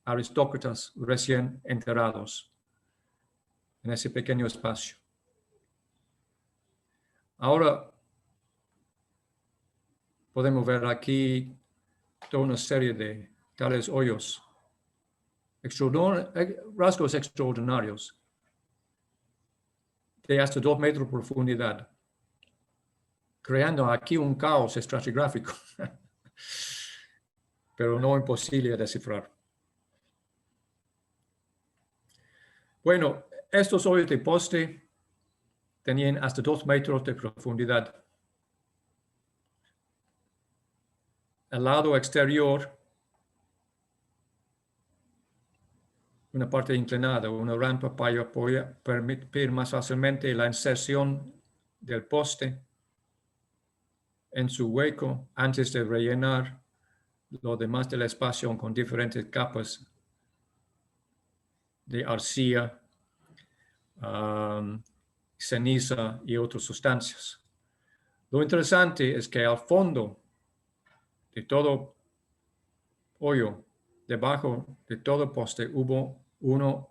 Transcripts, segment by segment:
aristócratas recién enterrados en ese pequeño espacio. Ahora podemos ver aquí toda una serie de tales hoyos, rasgos extraordinarios de hasta 2 metros de profundidad, creando aquí un caos estratigráfico, pero no imposible de descifrar. Bueno, estos hoyos de poste tenían hasta 2 metros de profundidad. Al lado exterior, una parte inclinada, una rampa para permitir más fácilmente la inserción del poste en su hueco antes de rellenar lo demás del espacio con diferentes capas de arcilla, ceniza y otras sustancias. Lo interesante es que al fondo de todo hoyo, debajo de todo poste, hubo 1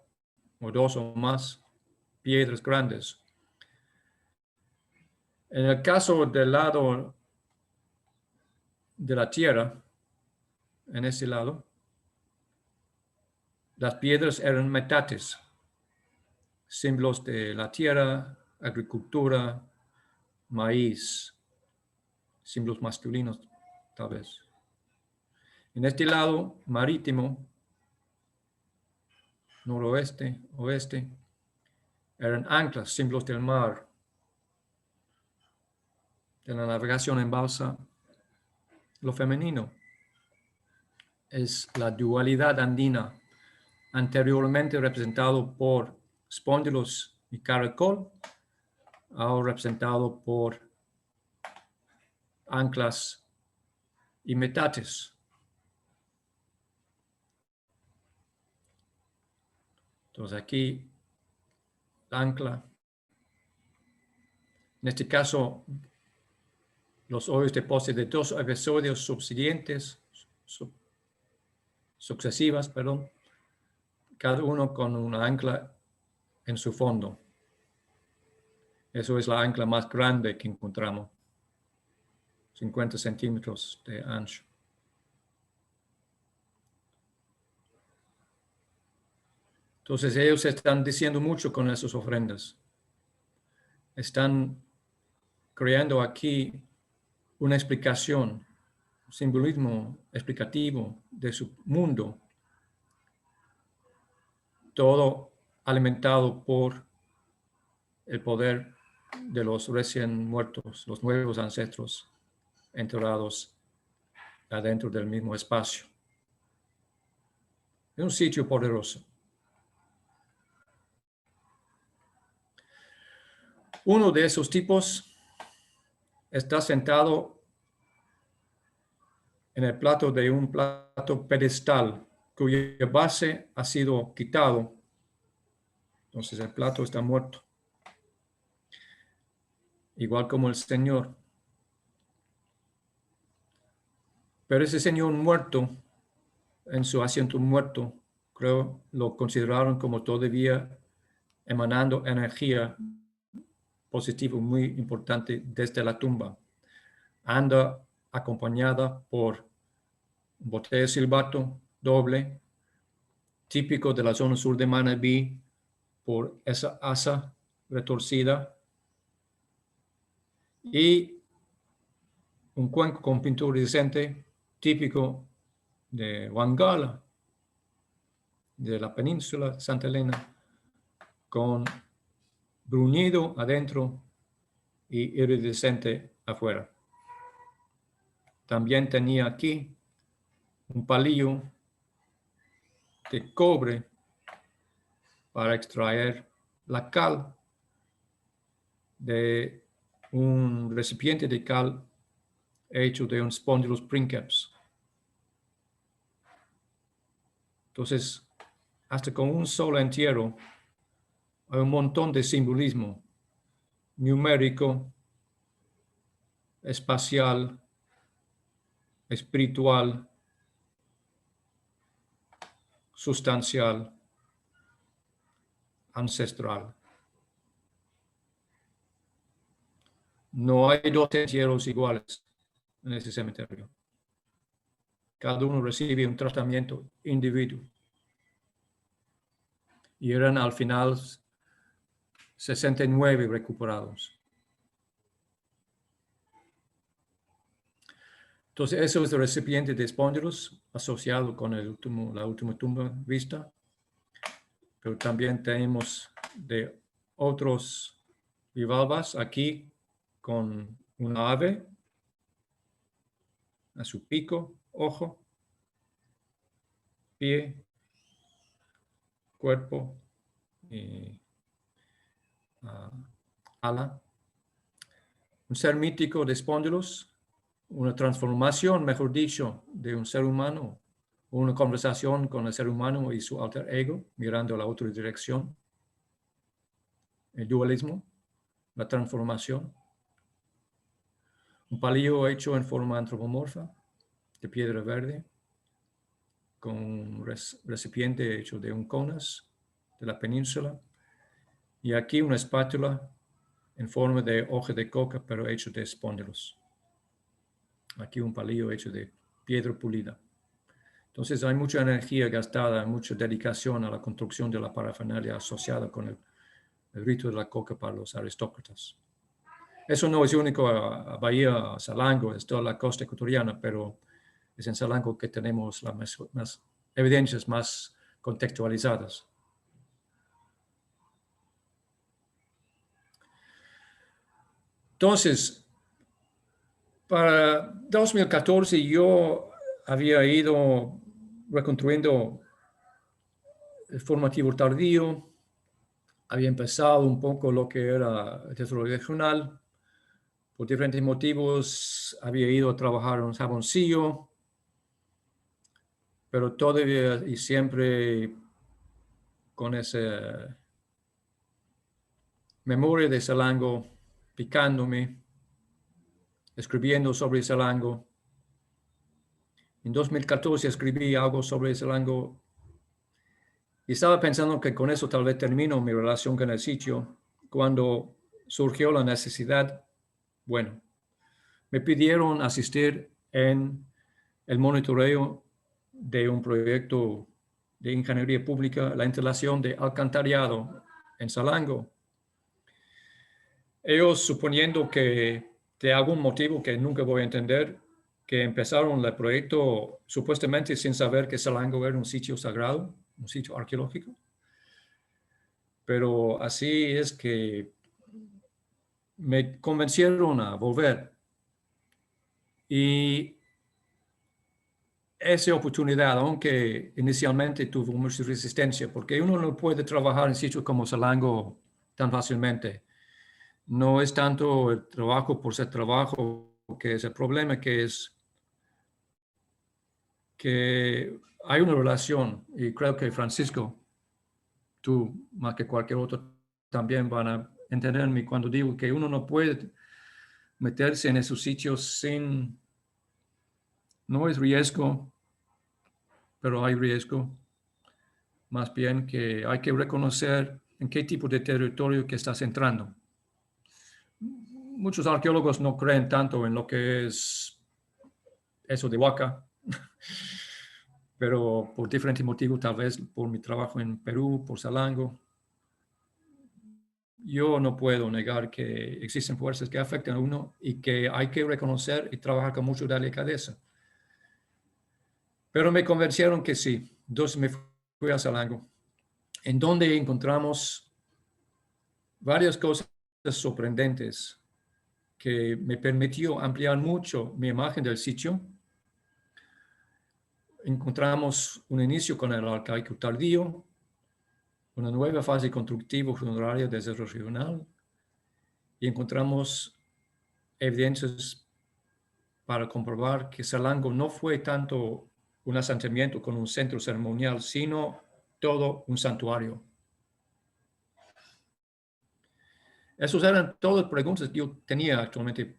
o 2 o más piedras grandes. En el caso del lado de la tierra, en ese lado, las piedras eran metates, símbolos de la tierra, agricultura, maíz, símbolos masculinos, tal vez. En este lado marítimo, noroeste, oeste, eran anclas, símbolos del mar, de la navegación en balsa. Lo femenino es la dualidad andina, anteriormente representado por espóndilos y caracol, ahora representado por anclas y metates. Entonces aquí, la ancla. En este caso, los hoyos de poste de 2 episodios sucesivas, cada uno con una ancla en su fondo. Eso es la ancla más grande que encontramos, 50 centímetros de ancho. Entonces ellos están diciendo mucho con esas ofrendas. Están creando aquí una explicación, un simbolismo explicativo de su mundo, todo alimentado por el poder de los recién muertos, los nuevos ancestros enterrados adentro del mismo espacio. Es un sitio poderoso. Uno de esos tipos está sentado en el plato de un plato pedestal cuya base ha sido quitado. Entonces el plato está muerto. Igual como el Señor. Pero ese Señor muerto, en su asiento muerto, creo, lo consideraron como todavía emanando energía positiva muy importante desde la tumba. Anda acompañada por un botella de silbato doble, típico de la zona sur de Manabí, por esa asa retorcida, y un cuenco con pintura iridiscente típico de Wangala, de la península Santa Elena, con bruñido adentro y iridiscente afuera. También tenía aquí un palillo de cobre para extraer la cal de un recipiente de cal hecho de un Spondylus princeps. Entonces, hasta con un solo entierro hay un montón de simbolismo numérico, espacial, espiritual, sustancial, ancestral. No hay dos entierros iguales en ese cementerio. Cada uno recibe un tratamiento individual. Y eran al final 69 recuperados. Entonces, eso es el recipiente de Spondylus asociado con la última tumba vista. Pero también tenemos de otros bivalvas aquí con una ave a su pico, ojo, pie, cuerpo y ala. Un ser mítico de Spondylus, una transformación, mejor dicho, de un ser humano, una conversación con el ser humano y su alter ego, mirando la otra dirección. El dualismo, la transformación. Un palillo hecho en forma antropomorfa, de piedra verde, con un recipiente hecho de un conas de la península. Y aquí una espátula en forma de hoja de coca, pero hecho de Spondylus. Aquí un palillo hecho de piedra pulida. Entonces hay mucha energía gastada, mucha dedicación a la construcción de la parafernalia asociada con el rito de la coca para los aristócratas. Eso no es único a Bahía Salango, es toda la costa ecuatoriana, pero es en Salango que tenemos las evidencias más contextualizadas. Entonces, para 2014 yo había ido reconstruyendo el formativo tardío, había empezado un poco lo que era el tetralogia regional. Por diferentes motivos había ido a trabajar en un jaboncillo, pero todavía y siempre con esa memoria de Salango picándome, escribiendo sobre Salango. En 2014 escribí algo sobre Salango y estaba pensando que con eso tal vez termino mi relación con el sitio. Cuando surgió la necesidad, bueno, me pidieron asistir en el monitoreo de un proyecto de ingeniería pública, la instalación de alcantarillado en Salango. Ellos, suponiendo que de algún motivo que nunca voy a entender, que empezaron el proyecto supuestamente sin saber que Salango era un sitio sagrado, un sitio arqueológico. Pero así es que me convencieron a volver. Y esa oportunidad, aunque inicialmente tuvo mucha resistencia, porque uno no puede trabajar en sitios como Salango tan fácilmente. No es tanto el trabajo por ser trabajo, que es el problema, que es que hay una relación, y creo que Francisco, tú más que cualquier otro, también van a entenderme cuando digo que uno no puede meterse en esos sitios sin, no es riesgo, pero hay riesgo. Más bien que hay que reconocer en qué tipo de territorio que estás entrando. Muchos arqueólogos no creen tanto en lo que es eso de Huaca, pero por diferentes motivos, tal vez por mi trabajo en Perú, por Salango, yo no puedo negar que existen fuerzas que afectan a uno y que hay que reconocer y trabajar con mucha delicadeza. Pero me convencieron que sí. Entonces me fui a Salango, en donde encontramos varias cosas sorprendentes que me permitió ampliar mucho mi imagen del sitio. Encontramos un inicio con el arcaico tardío, una nueva fase constructiva funeraria de desarrollo regional, y encontramos evidencias para comprobar que Salango no fue tanto un asentamiento con un centro ceremonial, sino todo un santuario. Esas eran todas preguntas que yo tenía actualmente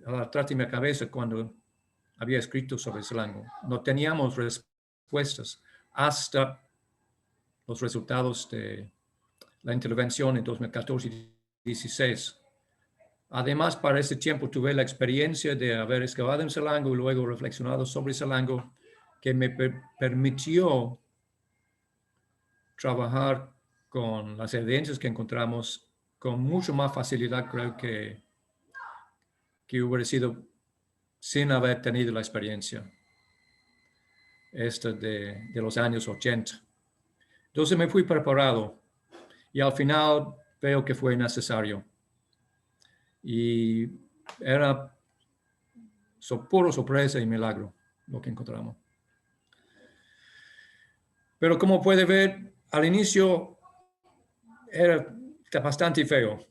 atrás de mi cabeza cuando había escrito sobre Salango. No teníamos respuestas, hasta los resultados de la intervención en 2014 y 2016. Además, para ese tiempo tuve la experiencia de haber excavado en Salango y luego reflexionado sobre Salango, que me permitió trabajar con las evidencias que encontramos con mucho más facilidad, creo que hubiera sido sin haber tenido la experiencia esta de los años 80. Entonces me fui preparado y al final veo que fue necesario. Y era puro sorpresa y milagro lo que encontramos. Pero como puede ver, al inicio era bastante feo.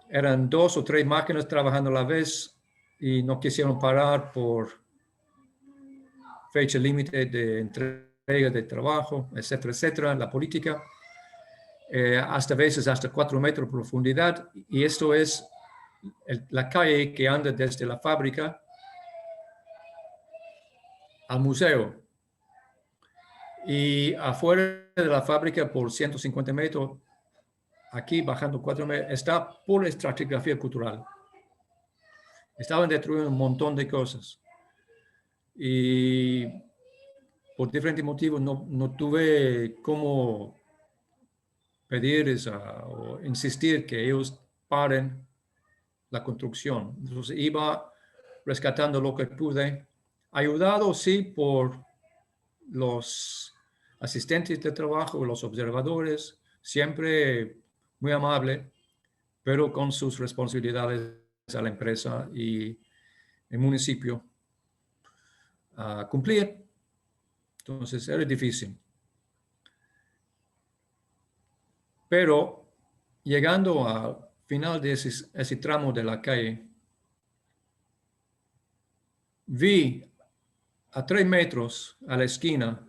Eran 2 o 3 máquinas trabajando a la vez y no quisieron parar por fecha límite de entrega de trabajo, etcétera, etcétera, la política. Hasta veces hasta 4 metros de profundidad. Y esto es la calle que anda desde la fábrica al museo. Y afuera de la fábrica por 150 metros, aquí bajando 4 metros, está pura estratigrafía cultural. Estaban destruyendo un montón de cosas. Y por diferentes motivos no tuve cómo pedir o insistir que ellos paren la construcción. Entonces iba rescatando lo que pude, ayudado sí por los asistentes de trabajo, los observadores, siempre muy amable, pero con sus responsabilidades a la empresa y el municipio a cumplir. Entonces era difícil. Pero llegando al final de ese tramo de la calle, vi a 3 metros a la esquina,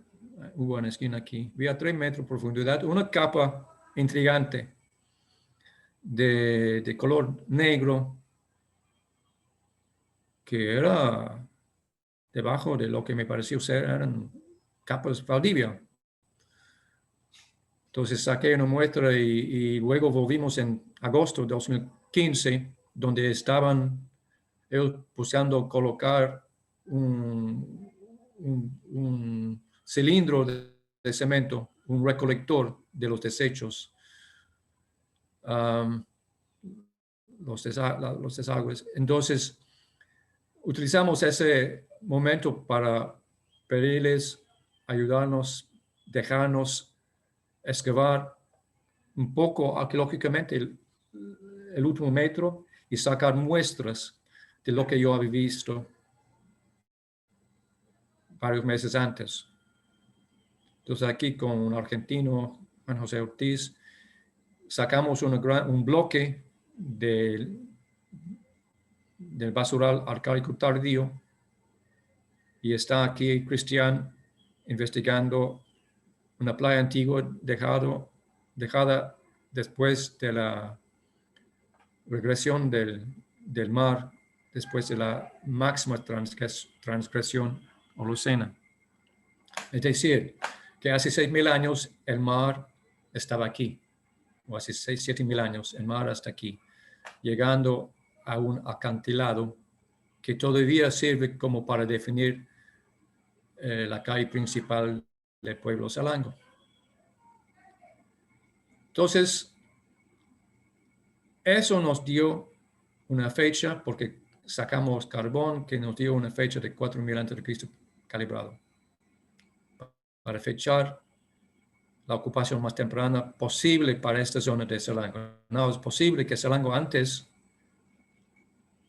hubo una esquina aquí, vi a 3 metros de profundidad una capa intrigante de color negro que era debajo de lo que me pareció ser eran capas Valdivia. Entonces saqué una muestra y luego volvimos en agosto de 2015, donde estaban ellos buscando colocar un cilindro de cemento, un recolector de los desechos, los desagües. Entonces, utilizamos ese momento para pedirles ayudarnos, dejarnos excavar un poco arqueológicamente el último metro y sacar muestras de lo que yo había visto varios meses antes. Entonces aquí con un argentino, Juan José Ortiz, sacamos un bloque del basural arcaico tardío y está aquí Cristian investigando una playa antigua dejada después de la regresión del mar, después de la máxima transgresión holocena. Es decir, que hace 6.000 años el mar estaba aquí, o hace 7.000 años el mar hasta aquí, llegando a un acantilado que todavía sirve como para definir la calle principal del pueblo Salango. Entonces, eso nos dio una fecha, porque sacamos carbón que nos dio una fecha de 4.000 a.C. calibrado, para fechar la ocupación más temprana posible para esta zona de Salango. No es posible que Salango antes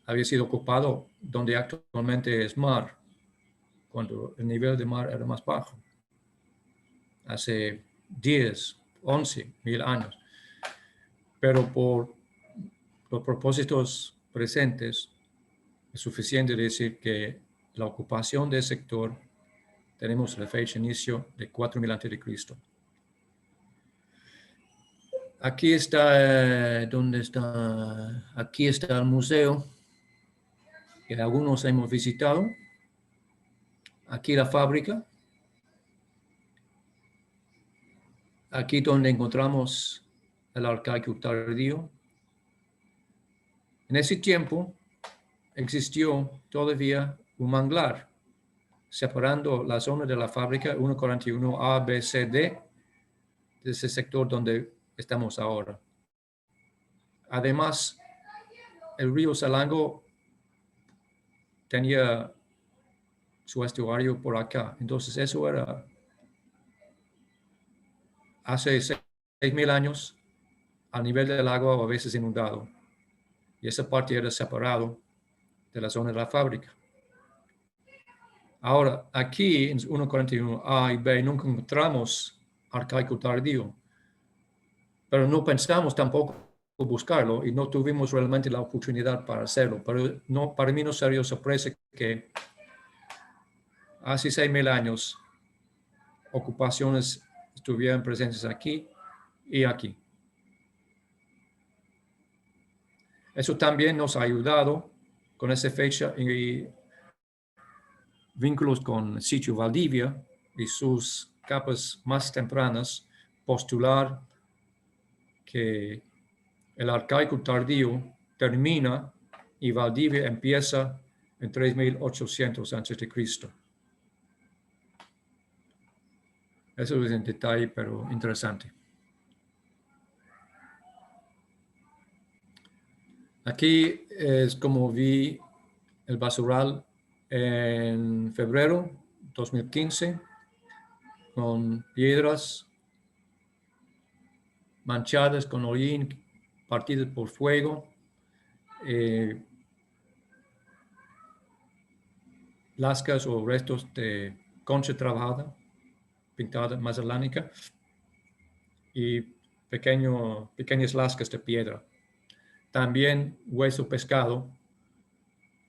había sido ocupado donde actualmente es mar, cuando el nivel de mar era más bajo, hace 10, 11.000 años. Pero por los propósitos presentes, es suficiente decir que la ocupación del sector tenemos la fecha de inicio de 4.000 a.C. Aquí está, ¿dónde está? Aquí está el museo, que algunos hemos visitado. Aquí la fábrica. aquí donde encontramos el arcaico tardío. En ese tiempo existió todavía un manglar separando la zona de la fábrica 141 A, B, C, D de ese sector donde estamos ahora. Además, el río Salango tenía su estuario por acá. Entonces, eso era hace 6.000 años, al nivel del agua a veces inundado. Y esa parte era separado de la zona de la fábrica. Ahora, aquí en 141 A y B nunca encontramos arcaico tardío, pero no pensamos tampoco buscarlo y no tuvimos realmente la oportunidad para hacerlo. Pero no, para mí no sería sorpresa que hace 6.000 años ocupaciones estuvieran presentes aquí y aquí. Eso también nos ha ayudado con esa fecha y vínculos con el sitio Valdivia y sus capas más tempranas, postular que el arcaico tardío termina y Valdivia empieza en 3.800 a.C. Eso es un detalle, pero interesante. Aquí es como vi el basural en febrero 2015 con piedras manchadas con hollín, partidas por fuego, lascas o restos de concha trabajada, pintada mazalánica y pequeñas lascas de piedra. También hueso pescado,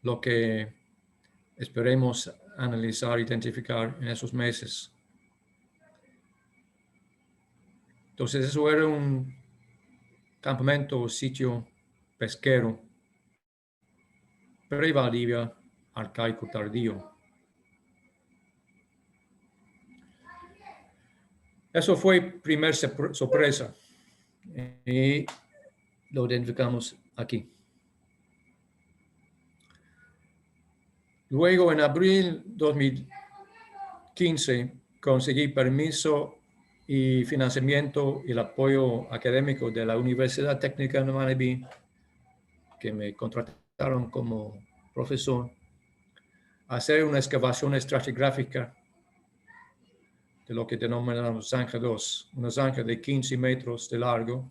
lo que esperemos analizar, identificar en esos meses. Entonces eso era un campamento o sitio pesquero pre-Valdivia, arcaico tardío. Eso fue primer sorpresa y lo identificamos aquí. Luego, en abril 2015, conseguí permiso y financiamiento y el apoyo académico de la Universidad Técnica de Manabí, que me contrataron como profesor, a hacer una excavación estratigráfica de lo que denominamos zanja 2, una zanja de 15 metros de largo,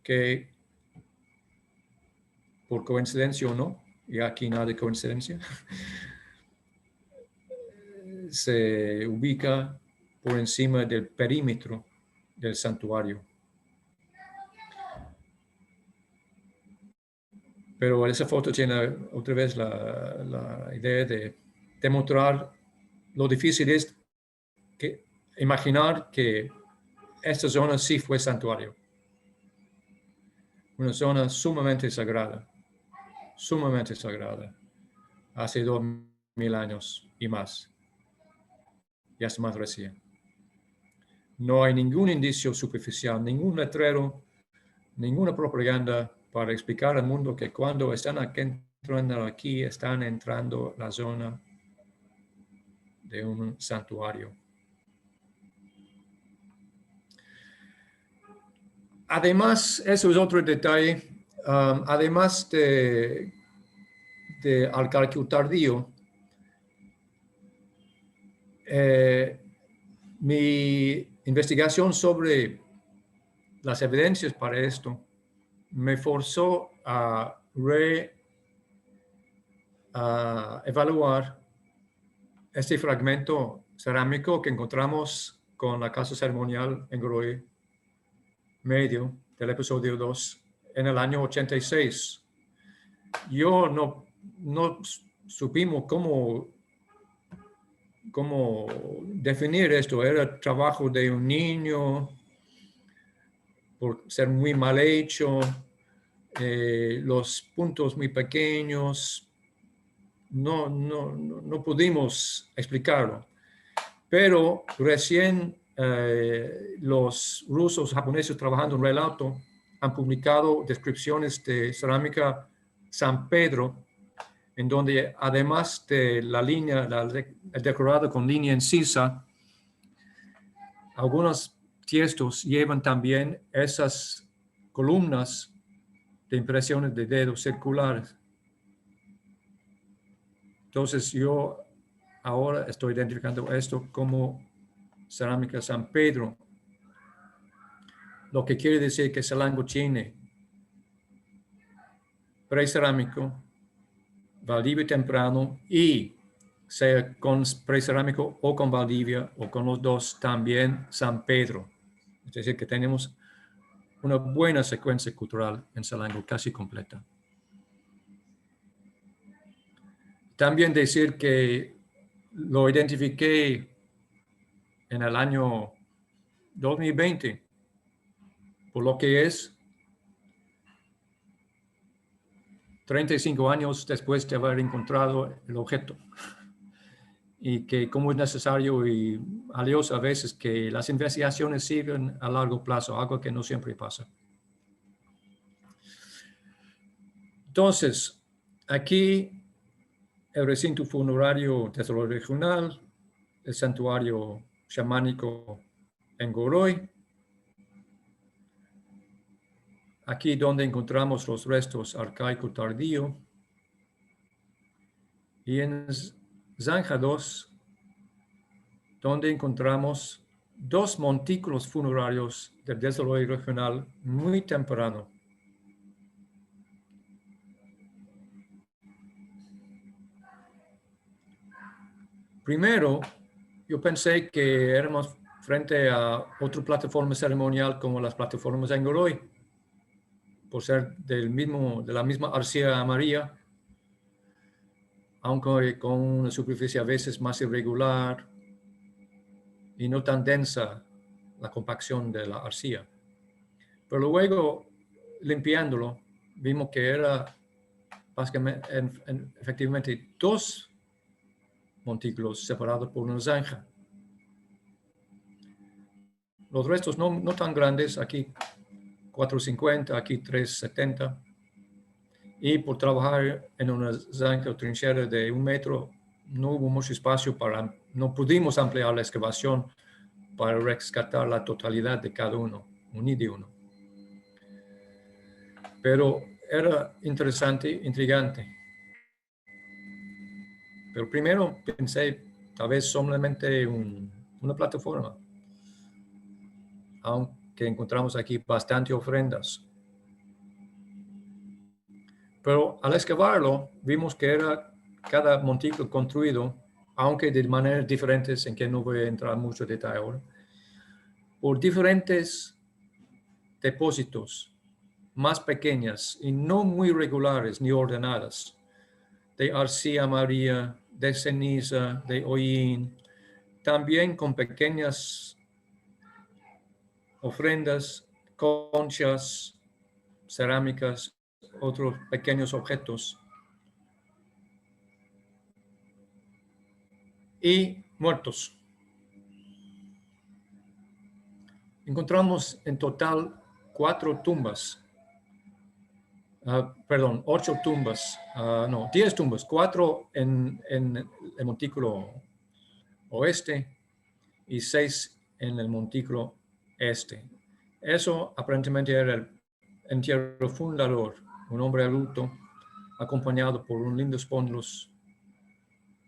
que por coincidencia o no, y aquí nada de coincidencia, se ubica por encima del perímetro del santuario. Pero esa foto tiene otra vez la idea de demostrar lo difícil es imaginar que esta zona sí fue santuario. Una zona sumamente sagrada, hace 2.000 años y más, y hasta más recién. No hay ningún indicio superficial, ningún letrero, ninguna propaganda para explicar al mundo que cuando están entrando aquí, están entrando la zona de un santuario. Además, eso es otro detalle, además de arcaico tardío, mi investigación sobre las evidencias para esto me forzó a evaluar este fragmento cerámico que encontramos con la casa ceremonial en Groy Medio del episodio 2 en el año 86. Yo no supimos cómo definir esto. Era trabajo de un niño por ser muy mal hecho, los puntos muy pequeños. No pudimos explicarlo. Pero recién los rusos, japoneses trabajando en Re Alto han publicado descripciones de cerámica San Pedro, en donde además de la línea, el decorado con línea incisa, algunos tiestos llevan también esas columnas de impresiones de dedos circulares. Entonces yo ahora estoy identificando esto como cerámica San Pedro, lo que quiere decir que Salango tiene precerámico, Valdivia temprano y sea con precerámico o con Valdivia o con los dos también San Pedro. Es decir, que tenemos una buena secuencia cultural en Salango, casi completa. También decir que lo identifiqué en el año 2020, por lo que es 35 años después de haber encontrado el objeto. Y que como es necesario y valioso a veces que las investigaciones sigan a largo plazo, algo que no siempre pasa. Entonces, aquí el recinto funerario desarrollo regional, el santuario chamánico en Goroy. Aquí donde encontramos los restos arcaico tardío. Y en Zanja 2, donde encontramos dos montículos funerarios del desarrollo regional muy temprano. Primero, yo pensé que éramos frente a otra plataforma ceremonial como las plataformas en Goroy, por ser de la misma arcilla amarilla, aunque con una superficie a veces más irregular y no tan densa la compacción de la arcilla. Pero luego, limpiándolo, vimos que era básicamente, efectivamente, dos montículos separados por una zanja. Los restos no tan grandes, aquí 450, aquí 370. Y por trabajar en una zanja o trinchera de 1 metro, no hubo mucho espacio no pudimos ampliar la excavación para rescatar la totalidad de cada uno, un y de uno. Pero era interesante, intrigante. Pero primero pensé, tal vez solamente una plataforma, aunque encontramos aquí bastante ofrendas. Pero al excavarlo, vimos que era cada montículo construido, aunque de maneras diferentes, en que no voy a entrar mucho detalle ahora, por diferentes depósitos más pequeñas y no muy regulares ni ordenadas, de arcilla amarilla, de ceniza, de hollín, también con pequeñas ofrendas, conchas, cerámicas, otros pequeños objetos. Y muertos. Encontramos en total 8 tumbas. 10 tumbas, 4 en el montículo oeste y 6 en el montículo este. Eso aparentemente era el entierro fundador, un hombre adulto acompañado por un lindo spondylus,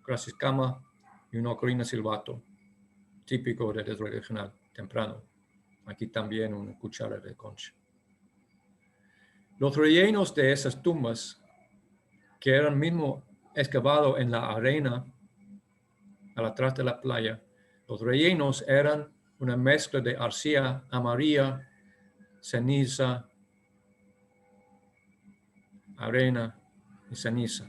gracias cama y una ocarina silbato, típico del desarrollo regional temprano. Aquí también una cuchara de concha. Los rellenos de esas tumbas, que eran mismo excavados en la arena al atrás de la playa, los rellenos eran una mezcla de arcilla amarilla, ceniza, arena y ceniza.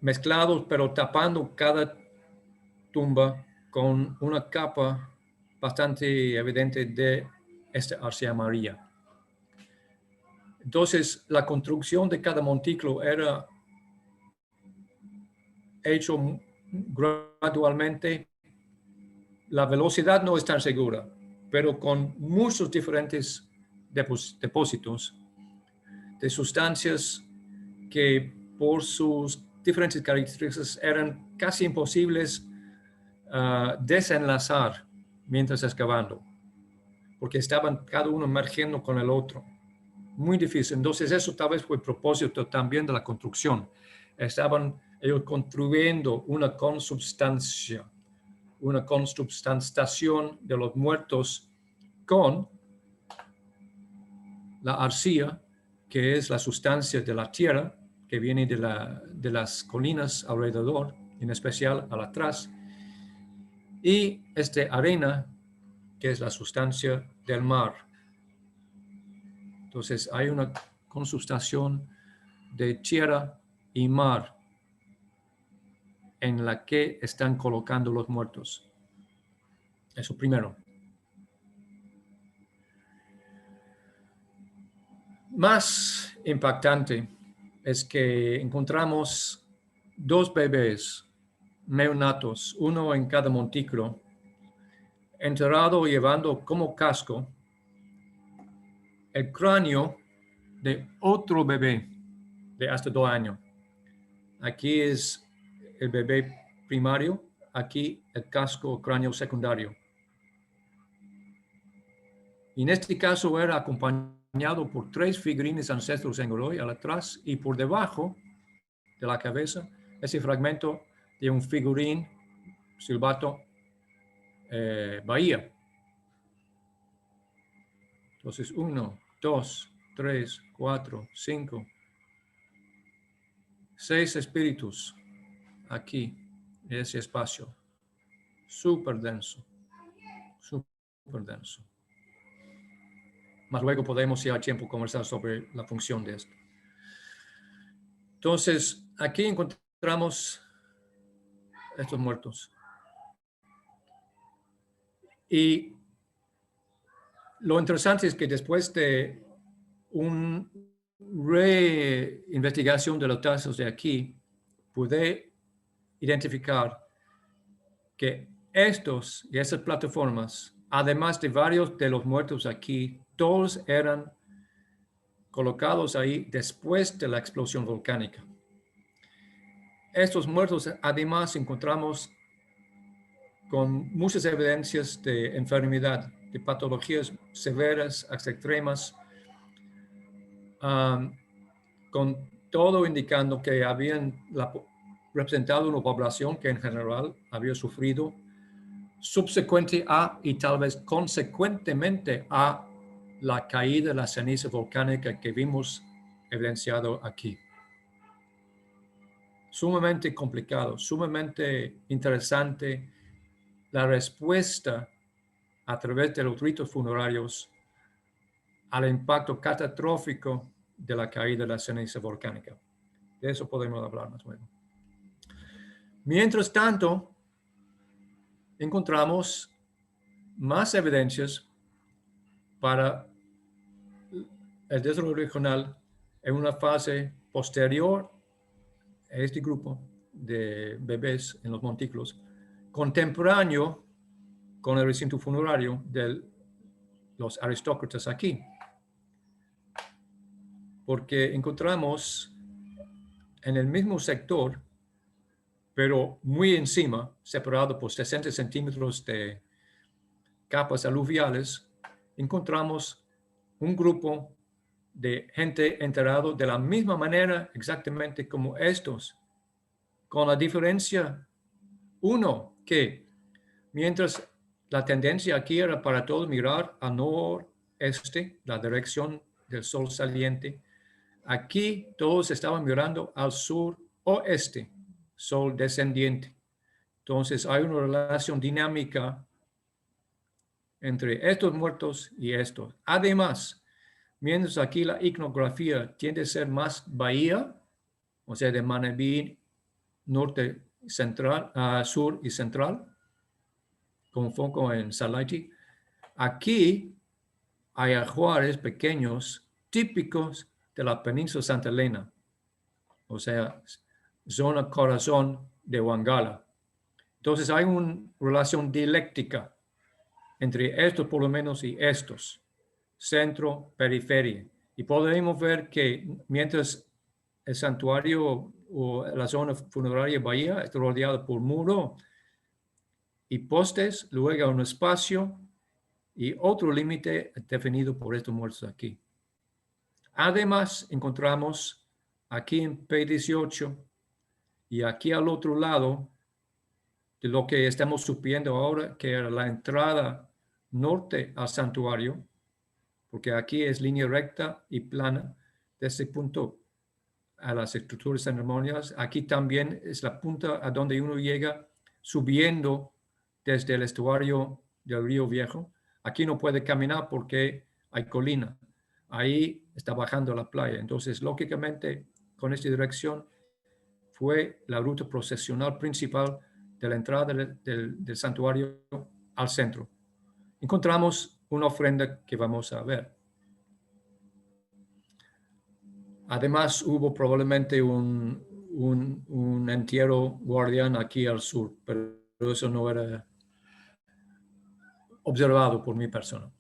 Mezclados, pero tapando cada tumba con una capa bastante evidente de esta arcilla amarilla. Entonces, la construcción de cada montículo era hecho gradualmente la velocidad no es tan segura, pero con muchos diferentes depósitos de sustancias que por sus diferentes características eran casi imposibles desenlazar mientras excavando, porque estaban cada uno emergiendo con el otro. Muy difícil. Entonces eso tal vez fue el propósito también de la construcción. Estaban ellos construyendo una consubstanciación de los muertos con la arcilla, que es la sustancia de la tierra, que viene de las colinas alrededor, en especial al atrás, y arena, que es la sustancia del mar. Entonces hay una consubstanciación de tierra y mar en la que están colocando los muertos. Eso primero. Más impactante es que encontramos 2 bebés neonatos, uno en cada montículo, enterrado llevando como casco el cráneo de otro bebé de hasta 2 años. Aquí es el bebé primario, aquí el casco o cráneo secundario. Y en este caso era acompañado por 3 figurines ancestros en Godoy al atrás y por debajo de la cabeza ese fragmento de un figurín silbato Bahía. Entonces 1, 2, 3, 4, 5, 6 espíritus aquí en ese espacio. Súper denso. Súper denso. Más luego podemos, si hay tiempo, conversar sobre la función de esto. Entonces, aquí encontramos estos muertos. Y lo interesante es que después de una reinvestigación de los trazos de aquí, pude identificar que estos y esas plataformas, además de varios de los muertos aquí, todos eran colocados ahí después de la explosión volcánica. Estos muertos, además, encontramos con muchas evidencias de enfermedad, de patologías severas, extremas, con todo indicando que habían representado una población que en general había sufrido subsecuente a y tal vez consecuentemente a la caída de la ceniza volcánica que vimos evidenciado aquí. Sumamente complicado, sumamente interesante la respuesta a través de los ritos funerarios al impacto catastrófico de la caída de la ceniza volcánica. De eso podemos hablar más luego. Mientras tanto, encontramos más evidencias para el desarrollo regional en una fase posterior a este grupo de bebés en los montículos, contemporáneo con el recinto funerario de los aristócratas aquí. Porque encontramos en el mismo sector, pero muy encima, separado por 60 centímetros de capas aluviales, encontramos un grupo de gente enterrado de la misma manera exactamente como estos, con la diferencia, uno, que mientras la tendencia aquí era para todos mirar al noreste, la dirección del sol saliente, aquí todos estaban mirando al sur-oeste, sol descendiente. Entonces hay una relación dinámica entre estos muertos y estos. Además, mientras aquí la iconografía tiende a ser más bahía, o sea, de Manabí, norte central, sur y central, con foco en Salaiti, aquí hay ajuares pequeños típicos de la península Santa Elena, o sea, zona corazón de Huangala. Entonces hay una relación dialéctica entre estos por lo menos y estos, centro, periferia. Y podemos ver que mientras el santuario o la zona funeraria Bahía está rodeada por muro y postes, luego un espacio y otro límite definido por estos muertos aquí. Además, encontramos aquí en P18 y aquí al otro lado de lo que estamos supiendo ahora, que era la entrada norte al santuario, porque aquí es línea recta y plana de ese punto a las estructuras ceremoniales. Aquí también es la punta a donde uno llega subiendo desde el estuario del Río Viejo. Aquí no puede caminar porque hay colina. Ahí está bajando la playa. Entonces, lógicamente, con esta dirección fue la ruta procesional principal de la entrada del santuario al centro. Encontramos una ofrenda que vamos a ver. Además, hubo probablemente un entierro guardián aquí al sur, pero eso no era observado por mi persona.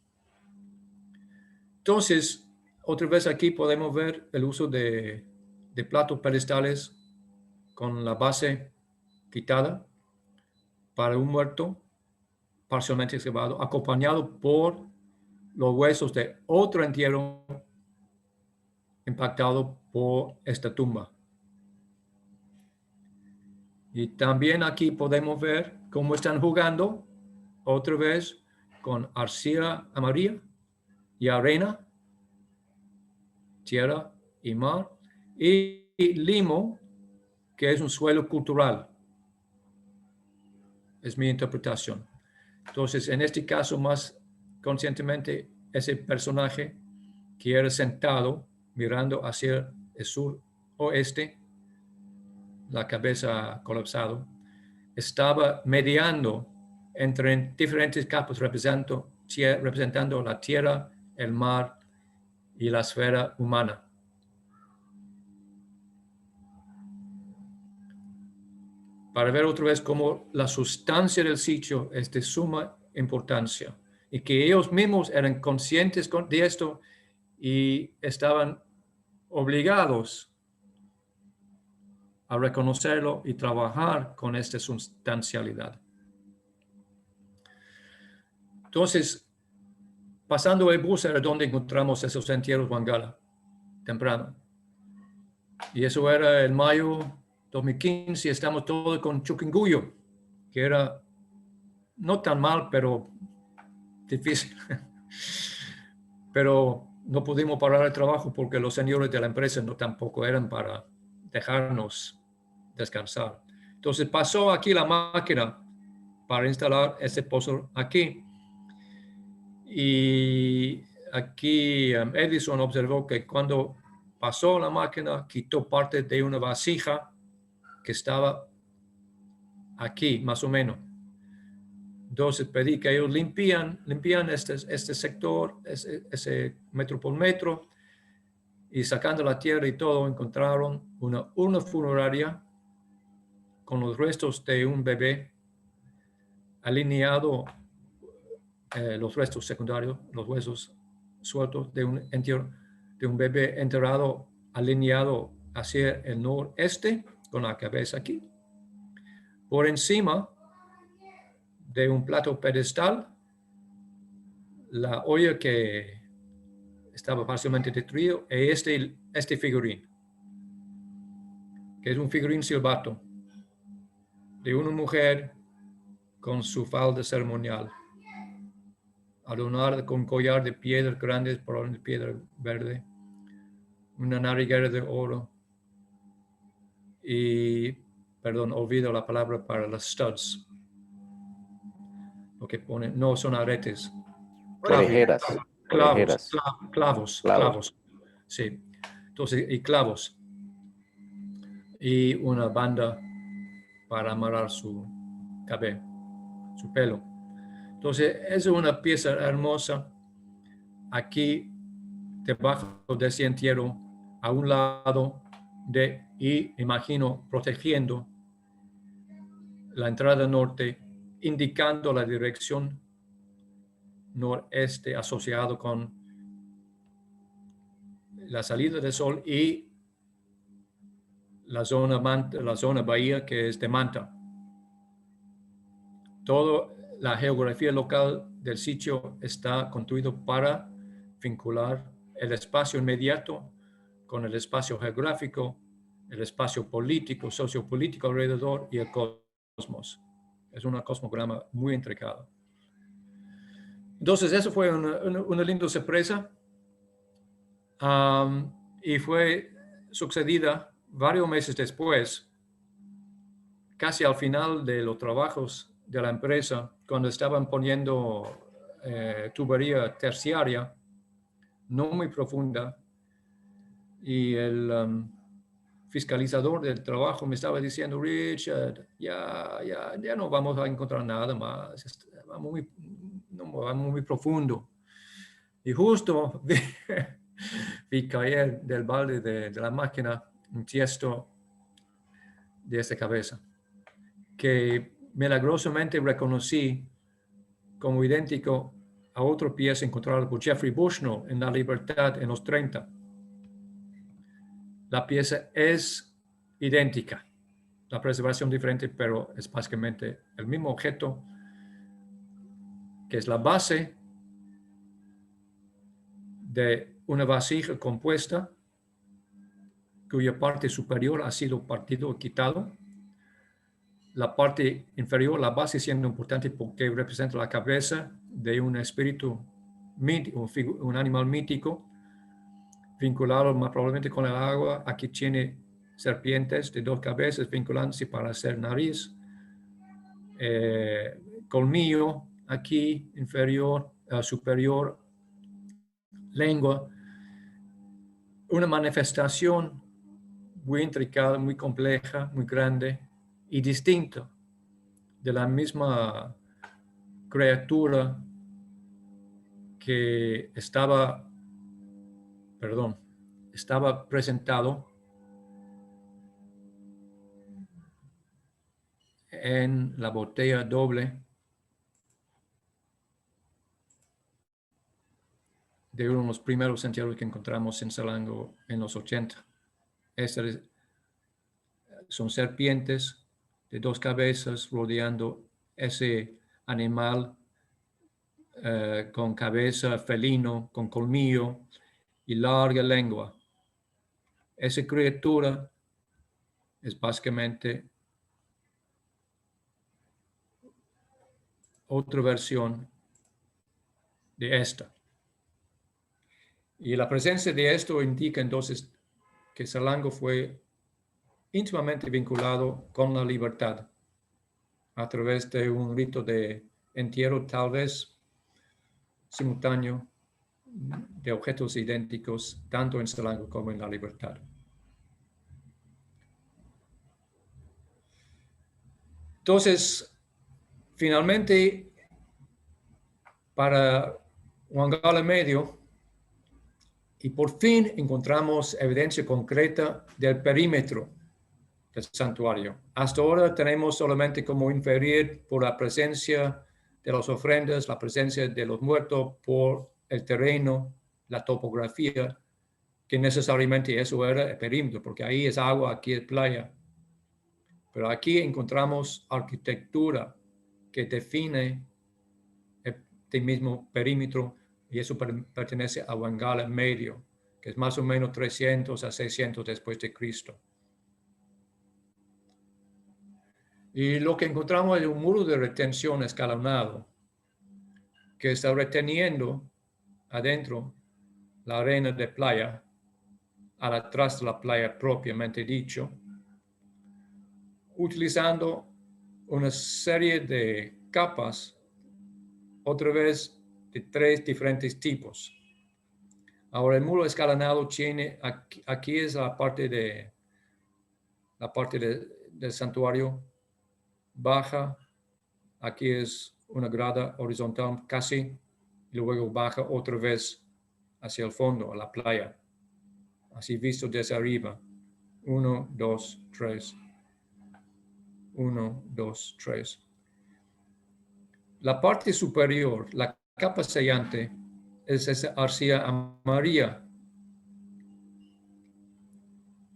Entonces, otra vez aquí podemos ver el uso de platos pedestales con la base quitada para un muerto parcialmente excavado, acompañado por los huesos de otro entierro impactado por esta tumba. Y también aquí podemos ver cómo están jugando otra vez con arcilla amarilla y arena, tierra y mar, y limo, que es un suelo cultural. Es mi interpretación. Entonces, en este caso, más conscientemente, ese personaje que era sentado mirando hacia el sur oeste, la cabeza colapsada, estaba mediando entre diferentes capas representando la tierra, el mar y la esfera humana. Para ver otra vez cómo la sustancia del sitio es de suma importancia y que ellos mismos eran conscientes de esto y estaban obligados a reconocerlo y trabajar con esta sustancialidad. Entonces, pasando el bus era donde encontramos esos entierros Wangala, temprano. Y eso era el mayo 2015 y estamos todos con chikungunya, que era no tan mal, pero difícil. Pero no pudimos parar el trabajo porque los señores de la empresa no tampoco eran para dejarnos descansar. Entonces pasó aquí la máquina para instalar ese pozo aquí. Y aquí Edison observó que cuando pasó la máquina, quitó parte de una vasija que estaba aquí, más o menos. Entonces pedí que ellos limpian este sector, ese metro por metro, y sacando la tierra y todo, encontraron una urna funeraria con los restos de un bebé alineado, los restos secundarios, los huesos sueltos de un entierro, de un bebé enterrado alineado hacia el noreste con la cabeza aquí. Por encima de un plato pedestal, la olla que estaba parcialmente destruido, y este figurín, que es un figurín silbato de una mujer con su falda ceremonial, adornada con collar de piedras grandes, por de piedra verde, una nariguera de oro y, perdón, olvido la palabra para las studs, lo que ponen, no son aretes, clavos, sí, entonces, y clavos, y una banda para amarrar su cabello, su pelo. Entonces, es una pieza hermosa. Aquí, debajo de ese entierro, a un lado y imagino, protegiendo la entrada norte, indicando la dirección noreste asociado con la salida del sol y la zona bahía que es de Manta. Toda la geografía local del sitio está construido para vincular el espacio inmediato con el espacio geográfico, el espacio político, sociopolítico alrededor y el cosmos. Es un cosmograma muy intricado. Entonces, eso fue una linda sorpresa y fue sucedida varios meses después, casi al final de los trabajos de la empresa, cuando estaban poniendo tubería terciaria, no muy profunda, y el fiscalizador del trabajo me estaba diciendo, Richard, ya no vamos a encontrar nada más, vamos muy profundo. Y justo vi caer del balde de la máquina un tiesto de esta cabeza, que milagrosamente reconocí como idéntico a otra pieza encontrada por Jeffrey Bushnell en La Libertad en los 30. La pieza es idéntica, la preservación diferente, pero es básicamente el mismo objeto, que es la base de una vasija compuesta cuya parte superior ha sido partido o quitado. La parte inferior, la base, siendo importante porque representa la cabeza de un espíritu, un animal mítico, vinculado más probablemente con el agua. Aquí tiene serpientes de 2 cabezas vinculándose para hacer nariz, colmillo aquí inferior, superior, lengua. Una manifestación muy intricada, muy compleja, muy grande y distinta de la misma criatura que estaba presentado en la botella doble de uno de los primeros entierros que encontramos en Salango en los 80. Estas son serpientes de 2 cabezas rodeando ese animal con cabeza felino, con colmillo y larga lengua. Esa criatura es básicamente otra versión de esta. Y la presencia de esto indica entonces que Salango fue íntimamente vinculado con la libertad a través de un rito de entierro tal vez simultáneo de objetos idénticos tanto en Salango como en la libertad. Entonces, finalmente, para Wangala Medio, y por fin encontramos evidencia concreta del perímetro del santuario. Hasta ahora tenemos solamente como inferir por la presencia de las ofrendas, la presencia de los muertos, por el terreno, la topografía, que necesariamente eso era el perímetro, porque ahí es agua, aquí es playa. Pero aquí encontramos arquitectura que define este mismo perímetro, y eso pertenece a Wangala Medio, que es más o menos 300 a 600 después de Cristo. Y lo que encontramos es un muro de retención escalonado que está reteniendo adentro la arena de playa, al atrás de la playa propiamente dicho, utilizando una serie de capas, otra vez de 3 diferentes tipos. Ahora el muro escalonado tiene, aquí es la parte del santuario baja, aquí es una grada horizontal casi, y luego baja otra vez hacia el fondo, a la playa. Así visto desde arriba. 1, 2, 3. 1, 2, 3. La parte superior, la capa sellante, es esa arcilla amarilla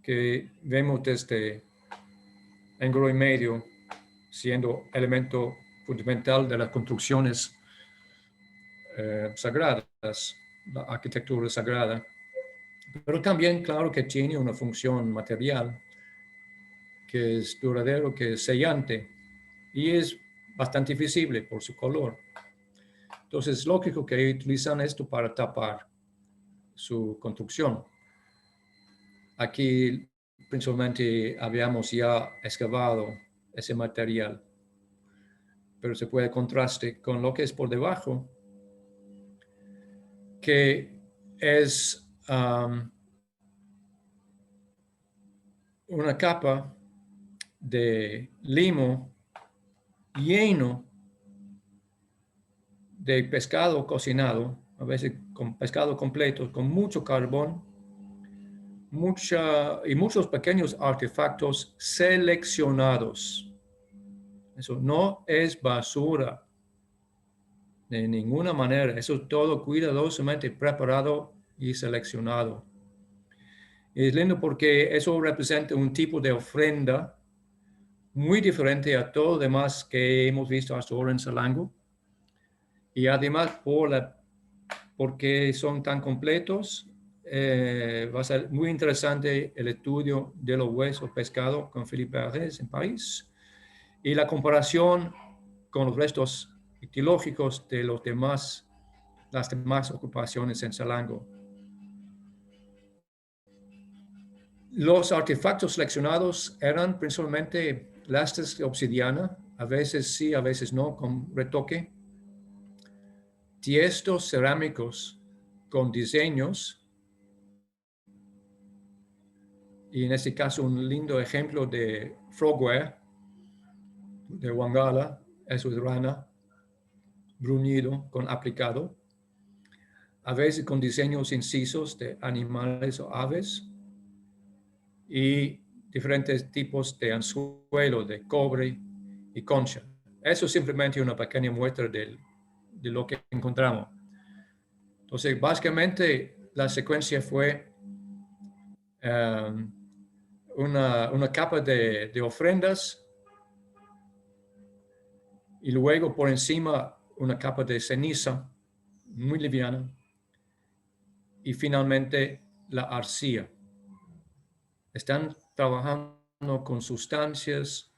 que vemos desde ángulo y medio, siendo elemento fundamental de las construcciones sagradas, la arquitectura sagrada. Pero también, claro, que tiene una función material, que es duradero, que es sellante, y es bastante visible por su color. Entonces, es lógico que utilizan esto para tapar su construcción. Aquí, principalmente, habíamos ya excavado ese material, pero se puede contraste con lo que es por debajo, que es una capa de limo lleno de pescado cocinado, a veces con pescado completo, con mucho carbón, y muchos pequeños artefactos seleccionados. Eso no es basura de ninguna manera. Eso es todo cuidadosamente preparado y seleccionado. Y es lindo porque eso representa un tipo de ofrenda muy diferente a todo lo demás que hemos visto hasta ahora en Salango. Y además porque son tan completos, va a ser muy interesante el estudio de los huesos pescados con Philippe Barrès en París y la comparación con los restos ictiológicos de las demás ocupaciones en Salango. Los artefactos seleccionados eran principalmente lastres de obsidiana, a veces sí, a veces no, con retoque, tiestos cerámicos con diseños, y en este caso un lindo ejemplo de frogware de Wangala, eso es rana, bruñido con aplicado, a veces con diseños incisos de animales o aves, y diferentes tipos de anzuelo de cobre y concha. Eso es simplemente una pequeña muestra de lo que encontramos. Entonces, básicamente, la secuencia fue una capa de ofrendas y luego por encima una capa de ceniza muy liviana y finalmente la arcilla. Están trabajando con sustancias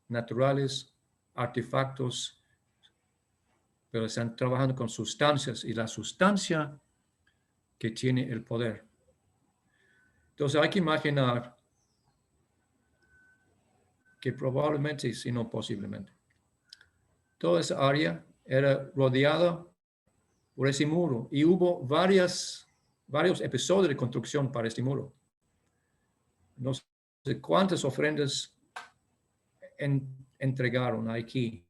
naturales, artefactos, pero están trabajando con sustancias y la sustancia que tiene el poder. Entonces hay que imaginar que probablemente, si no posiblemente, toda esa área era rodeada por ese muro y hubo varios episodios de construcción para este muro. No sé cuántas ofrendas entregaron aquí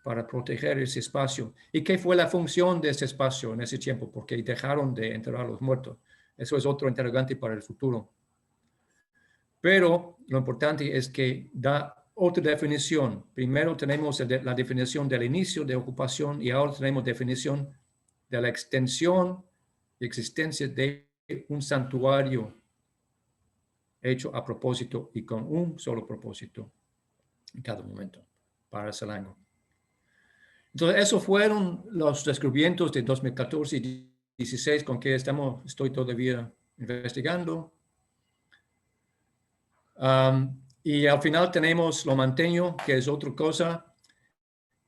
para proteger ese espacio. ¿Y qué fue la función de ese espacio en ese tiempo? Porque dejaron de enterrar a los muertos. Eso es otro interrogante para el futuro. Pero lo importante es que da otra definición. Primero tenemos la definición del inicio de ocupación y ahora tenemos definición de la extensión y existencia de un santuario hecho a propósito y con un solo propósito en cada momento para Salango. Entonces, esos fueron los descubrimientos de 2014 y 2016 con que estoy todavía investigando. Y al final tenemos lo manteño, que es otra cosa,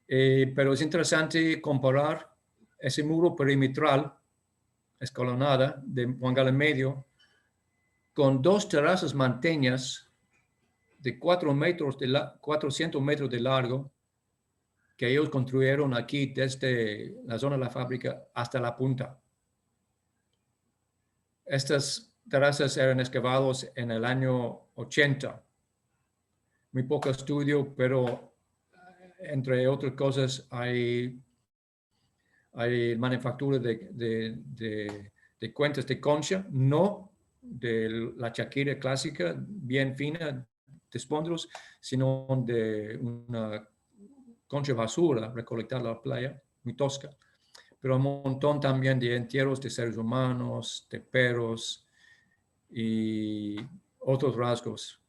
pero es interesante comparar ese muro perimetral, escalonada, de Wangala en medio, con dos terrazas manteñas de 400 metros de largo, que ellos construyeron aquí desde la zona de la fábrica hasta la punta. Estas terrazas eran excavadas en el año 80. Muy poco estudio, pero entre otras cosas hay manufactura de cuentas de concha, no de la chaquira clásica, bien fina, despondros, sino de una concha de basura recolectada en la playa, muy tosca. Pero un montón también de entierros de seres humanos, de perros y otros rasgos.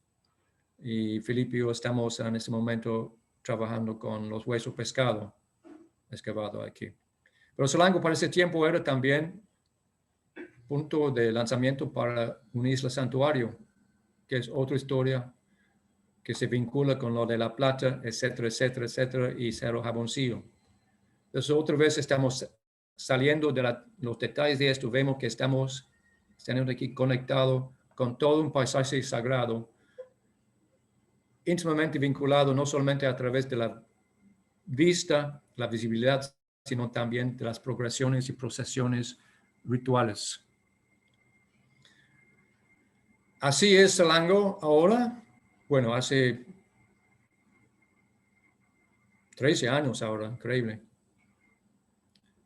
Y Felipe y yo estamos en este momento trabajando con los huesos pescado excavado aquí. Pero Salango para ese tiempo era también punto de lanzamiento para una isla santuario, que es otra historia que se vincula con lo de La Plata, etcétera, etcétera, etcétera, y Cerro Jaboncillo. Entonces, otra vez estamos saliendo de los detalles de esto, vemos que estamos aquí conectados con todo un paisaje sagrado, íntimamente vinculado no solamente a través de la vista, la visibilidad, sino también de las progresiones y procesiones rituales. Así es Salango ahora. Bueno, hace 13 años ahora, increíble.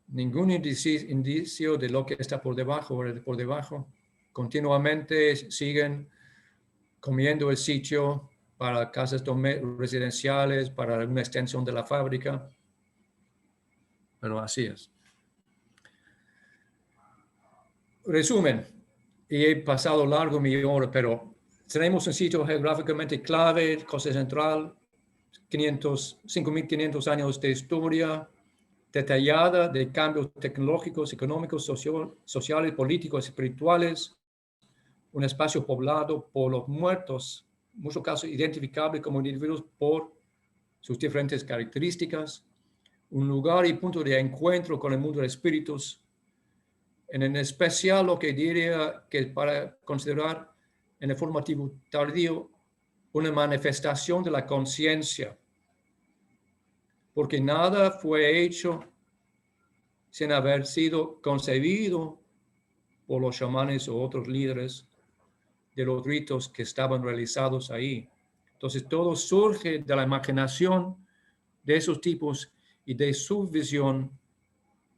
Ningún indicio de lo que está por debajo. Continuamente siguen comiendo el sitio para casas residenciales, para una extensión de la fábrica. Pero así es. Resumen, y he pasado largo mi hora, pero tenemos un sitio geográficamente clave, Costa Central, 5.500 años de historia detallada de cambios tecnológicos, económicos, sociales, políticos, espirituales, un espacio poblado por los muertos, en muchos casos identificables como individuos por sus diferentes características, un lugar y punto de encuentro con el mundo de espíritus, en especial lo que diría que para considerar en el formativo tardío una manifestación de la conciencia, porque nada fue hecho sin haber sido concebido por los chamanes o otros líderes de los ritos que estaban realizados ahí. Entonces todo surge de la imaginación de esos tipos y de su visión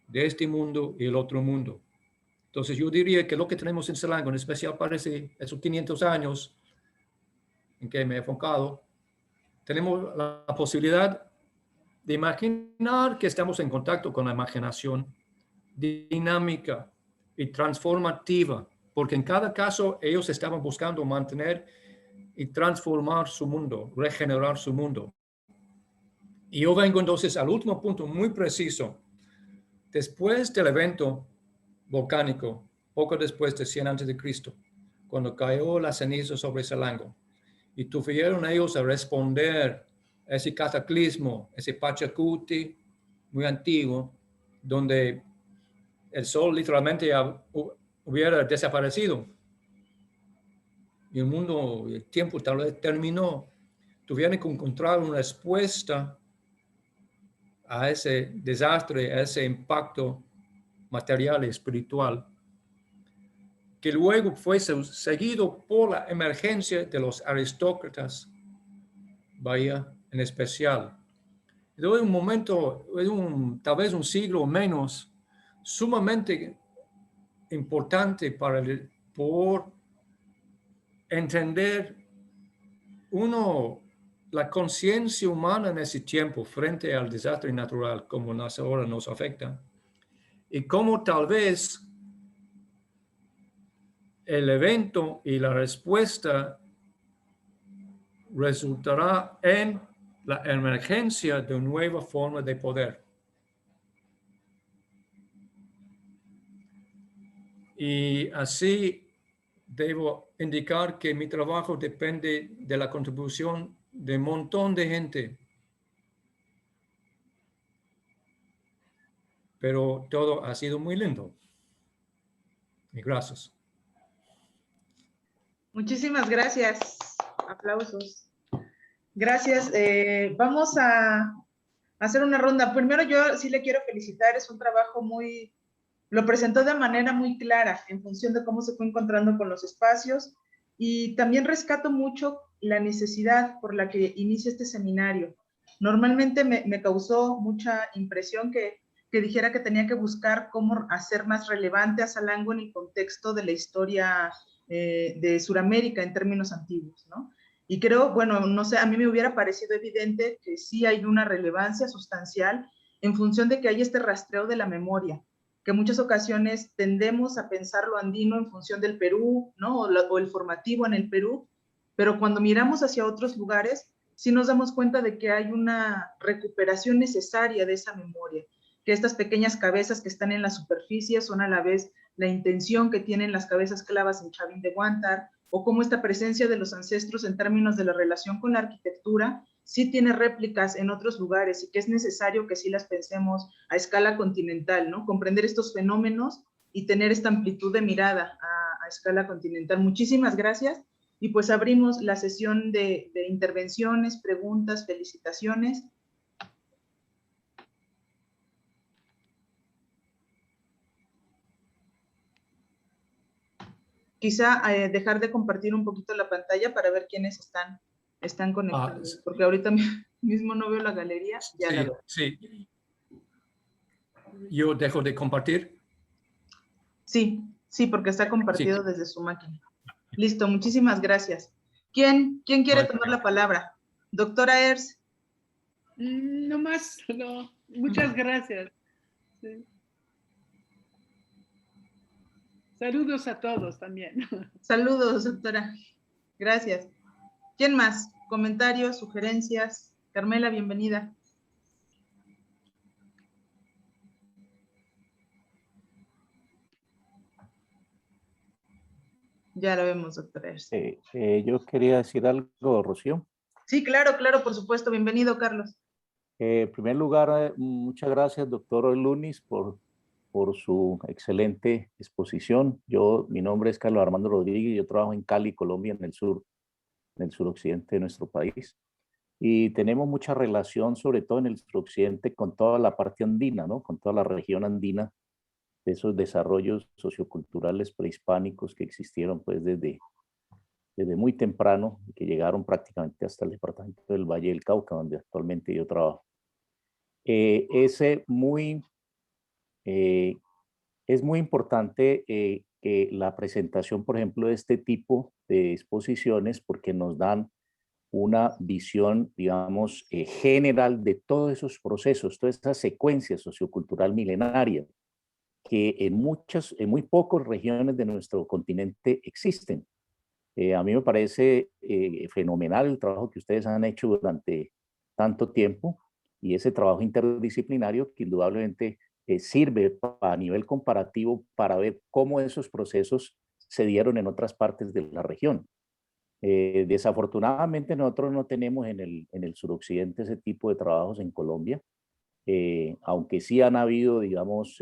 de este mundo y el otro mundo. Entonces yo diría que lo que tenemos en Salango, en especial para esos 500 años en que me he enfocado, tenemos la posibilidad de imaginar que estamos en contacto con la imaginación dinámica y transformativa, porque en cada caso ellos estaban buscando mantener y transformar su mundo, regenerar su mundo. Y yo vengo entonces al último punto muy preciso. Después del evento volcánico, poco después de 100 a.C., cuando cayó la ceniza sobre Salango, y tuvieron ellos a responder a ese cataclismo, ese Pachacuti muy antiguo, donde el sol literalmente hubiera desaparecido y el mundo, el tiempo tal vez terminó. Tuvieron que encontrar una respuesta a ese desastre, a ese impacto material y espiritual, que luego fue seguido por la emergencia de los aristócratas, vaya, en especial. De un momento, tal vez un siglo o menos, sumamente importante por entender la conciencia humana en ese tiempo frente al desastre natural como ahora nos afecta, y cómo tal vez el evento y la respuesta resultará en la emergencia de una nueva forma de poder. Y así debo indicar que mi trabajo depende de la contribución de un montón de gente. Pero todo ha sido muy lindo. Y gracias. Muchísimas gracias. Aplausos. Gracias. Vamos a hacer una ronda. Primero yo sí le quiero felicitar. Es un trabajo lo presentó de manera muy clara en función de cómo se fue encontrando con los espacios, y también rescato mucho la necesidad por la que inicia este seminario. Normalmente me causó mucha impresión que dijera que tenía que buscar cómo hacer más relevante a Salango en el contexto de la historia de Sudamérica en términos antiguos, ¿no? Y creo, bueno, no sé, a mí me hubiera parecido evidente que sí hay una relevancia sustancial en función de que hay este rastreo de la memoria, que en muchas ocasiones tendemos a pensar lo andino en función del Perú, ¿no? O el formativo en el Perú, pero cuando miramos hacia otros lugares, sí nos damos cuenta de que hay una recuperación necesaria de esa memoria, que estas pequeñas cabezas que están en la superficie son a la vez la intención que tienen las cabezas clavas en Chavín de Huántar, o cómo esta presencia de los ancestros en términos de la relación con la arquitectura sí tiene réplicas en otros lugares y que es necesario que sí las pensemos a escala continental, ¿no? Comprender estos fenómenos y tener esta amplitud de mirada a escala continental. Muchísimas gracias. Y pues abrimos la sesión de intervenciones, preguntas, felicitaciones. Quizá dejar de compartir un poquito la pantalla para ver quiénes están conectados, porque ahorita mismo no veo la galería, ya la veo. Sí. ¿Yo dejo de compartir? Sí, sí, porque está compartido desde su máquina. Listo, muchísimas gracias. ¿Quién quiere tomar la palabra? Doctora Ers. No más, no. Muchas gracias. Sí. Saludos a todos también. Saludos, doctora. Gracias. ¿Quién más? ¿Comentarios, sugerencias? Carmela, bienvenida. Ya la vemos, doctora Ers. Yo quería decir algo, Rocío. Sí, claro, claro, por supuesto. Bienvenido, Carlos. En primer lugar, muchas gracias, doctor Lunis, por su excelente exposición. Mi nombre es Carlos Armando Rodríguez, yo trabajo en Cali, Colombia, en el suroccidente de nuestro país. Y tenemos mucha relación, sobre todo en el suroccidente, con toda la parte andina, ¿no? Con toda la región andina, de esos desarrollos socioculturales prehispánicos que existieron pues desde muy temprano, que llegaron prácticamente hasta el departamento del Valle del Cauca, donde actualmente yo trabajo. Es muy importante que la presentación, por ejemplo, de este tipo de exposiciones, porque nos dan una visión, digamos, general de todos esos procesos, toda esa secuencia sociocultural milenaria que en muy pocas regiones de nuestro continente existen. A mí me parece fenomenal el trabajo que ustedes han hecho durante tanto tiempo y ese trabajo interdisciplinario que indudablemente sirve a nivel comparativo para ver cómo esos procesos se dieron en otras partes de la región. Desafortunadamente nosotros no tenemos en el suroccidente ese tipo de trabajos en Colombia, aunque sí han habido, digamos,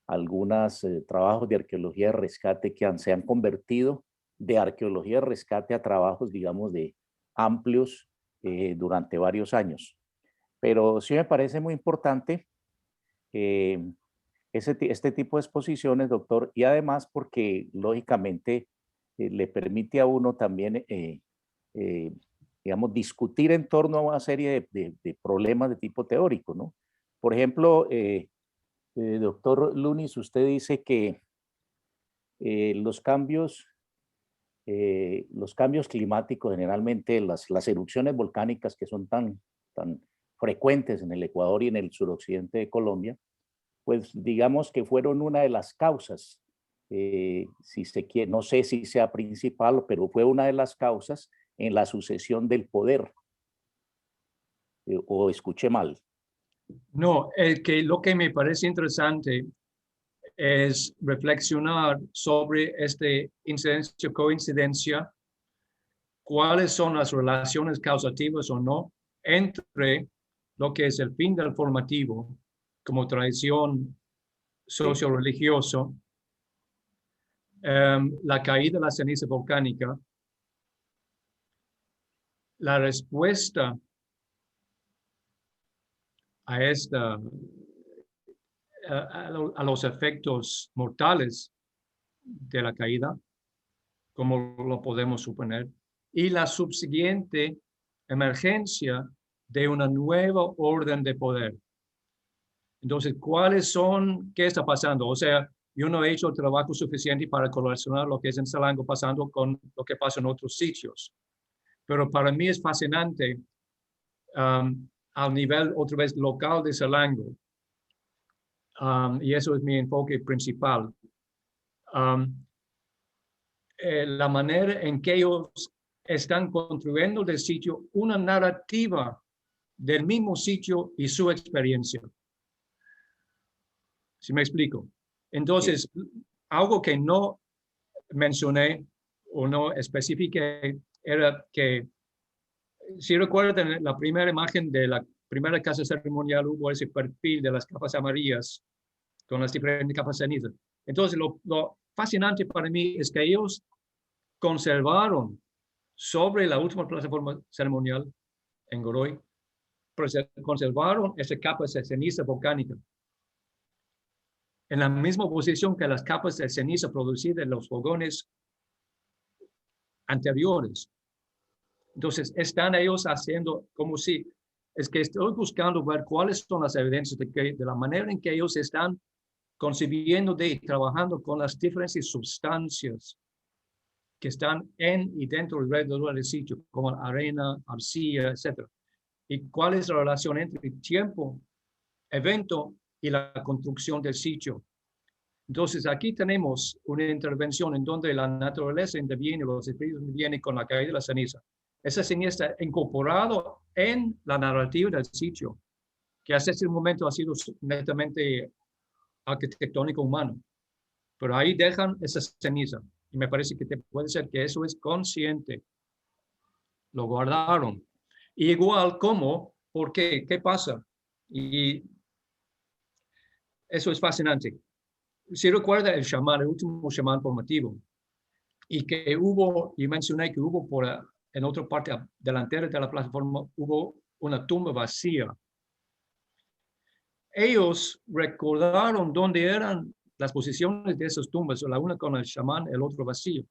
algunos trabajos de arqueología de rescate que se han convertido de arqueología de rescate a trabajos, digamos, de amplios durante varios años. Pero sí me parece muy importante este tipo de exposiciones, doctor, y además porque lógicamente le permite a uno también, digamos, discutir en torno a una serie de problemas de tipo teórico, ¿no? Por ejemplo, doctor Lunis, usted dice que los cambios climáticos, generalmente las erupciones volcánicas que son tan frecuentes en el Ecuador y en el suroccidente de Colombia, pues digamos que fueron una de las causas, si se quiere, no sé si sea principal, pero fue una de las causas en la sucesión del poder. ¿O escuché mal? No, lo que me parece interesante es reflexionar sobre este coincidencia, cuáles son las relaciones causativas o no entre lo que es el fin del formativo como tradición socio-religioso, la caída de la ceniza volcánica, la respuesta a a los efectos mortales de la caída, como lo podemos suponer, y la subsiguiente emergencia de una nueva orden de poder. Entonces, ¿qué está pasando? O sea, yo no he hecho el trabajo suficiente para relacionar lo que es en Selangor pasando con lo que pasa en otros sitios. Pero para mí es fascinante al nivel otra vez local de Selangor. Y eso es mi enfoque principal. La manera en que ellos están construyendo del sitio una narrativa del mismo sitio y su experiencia. ¿Sí me explico? Entonces, algo que no mencioné o no especifiqué era que, si recuerdan la primera imagen de la primera casa ceremonial, hubo ese perfil de las capas amarillas con las diferentes capas cenizas. Entonces, lo fascinante para mí es que ellos conservaron sobre la última plataforma ceremonial en Goroy, conservaron esa capa de ceniza volcánica en la misma posición que las capas de ceniza producidas en los fogones anteriores. Entonces, están ellos haciendo como si, es que estoy buscando ver cuáles son las evidencias de la manera en que ellos están concibiendo y trabajando con las diferentes sustancias que están en y dentro del sitio, como arena, arcilla, etc. Y cuál es la relación entre tiempo, evento y la construcción del sitio. Entonces, aquí tenemos una intervención en donde la naturaleza interviene, los espíritus intervienen con la caída de la ceniza. Esa ceniza está incorporado en la narrativa del sitio, que hasta ese momento ha sido netamente arquitectónico humano. Pero ahí dejan esa ceniza. Y me parece que puede ser que eso es consciente. Lo guardaron. Y igual como, ¿por qué? ¿Qué pasa? Y eso es fascinante. Si recuerda el chamán, el último chamán formativo, y que hubo, y mencioné que hubo en otra parte delantera de la plataforma, hubo una tumba vacía. Ellos recordaron dónde eran las posiciones de esas tumbas, la una con el chamán, el otro vacío,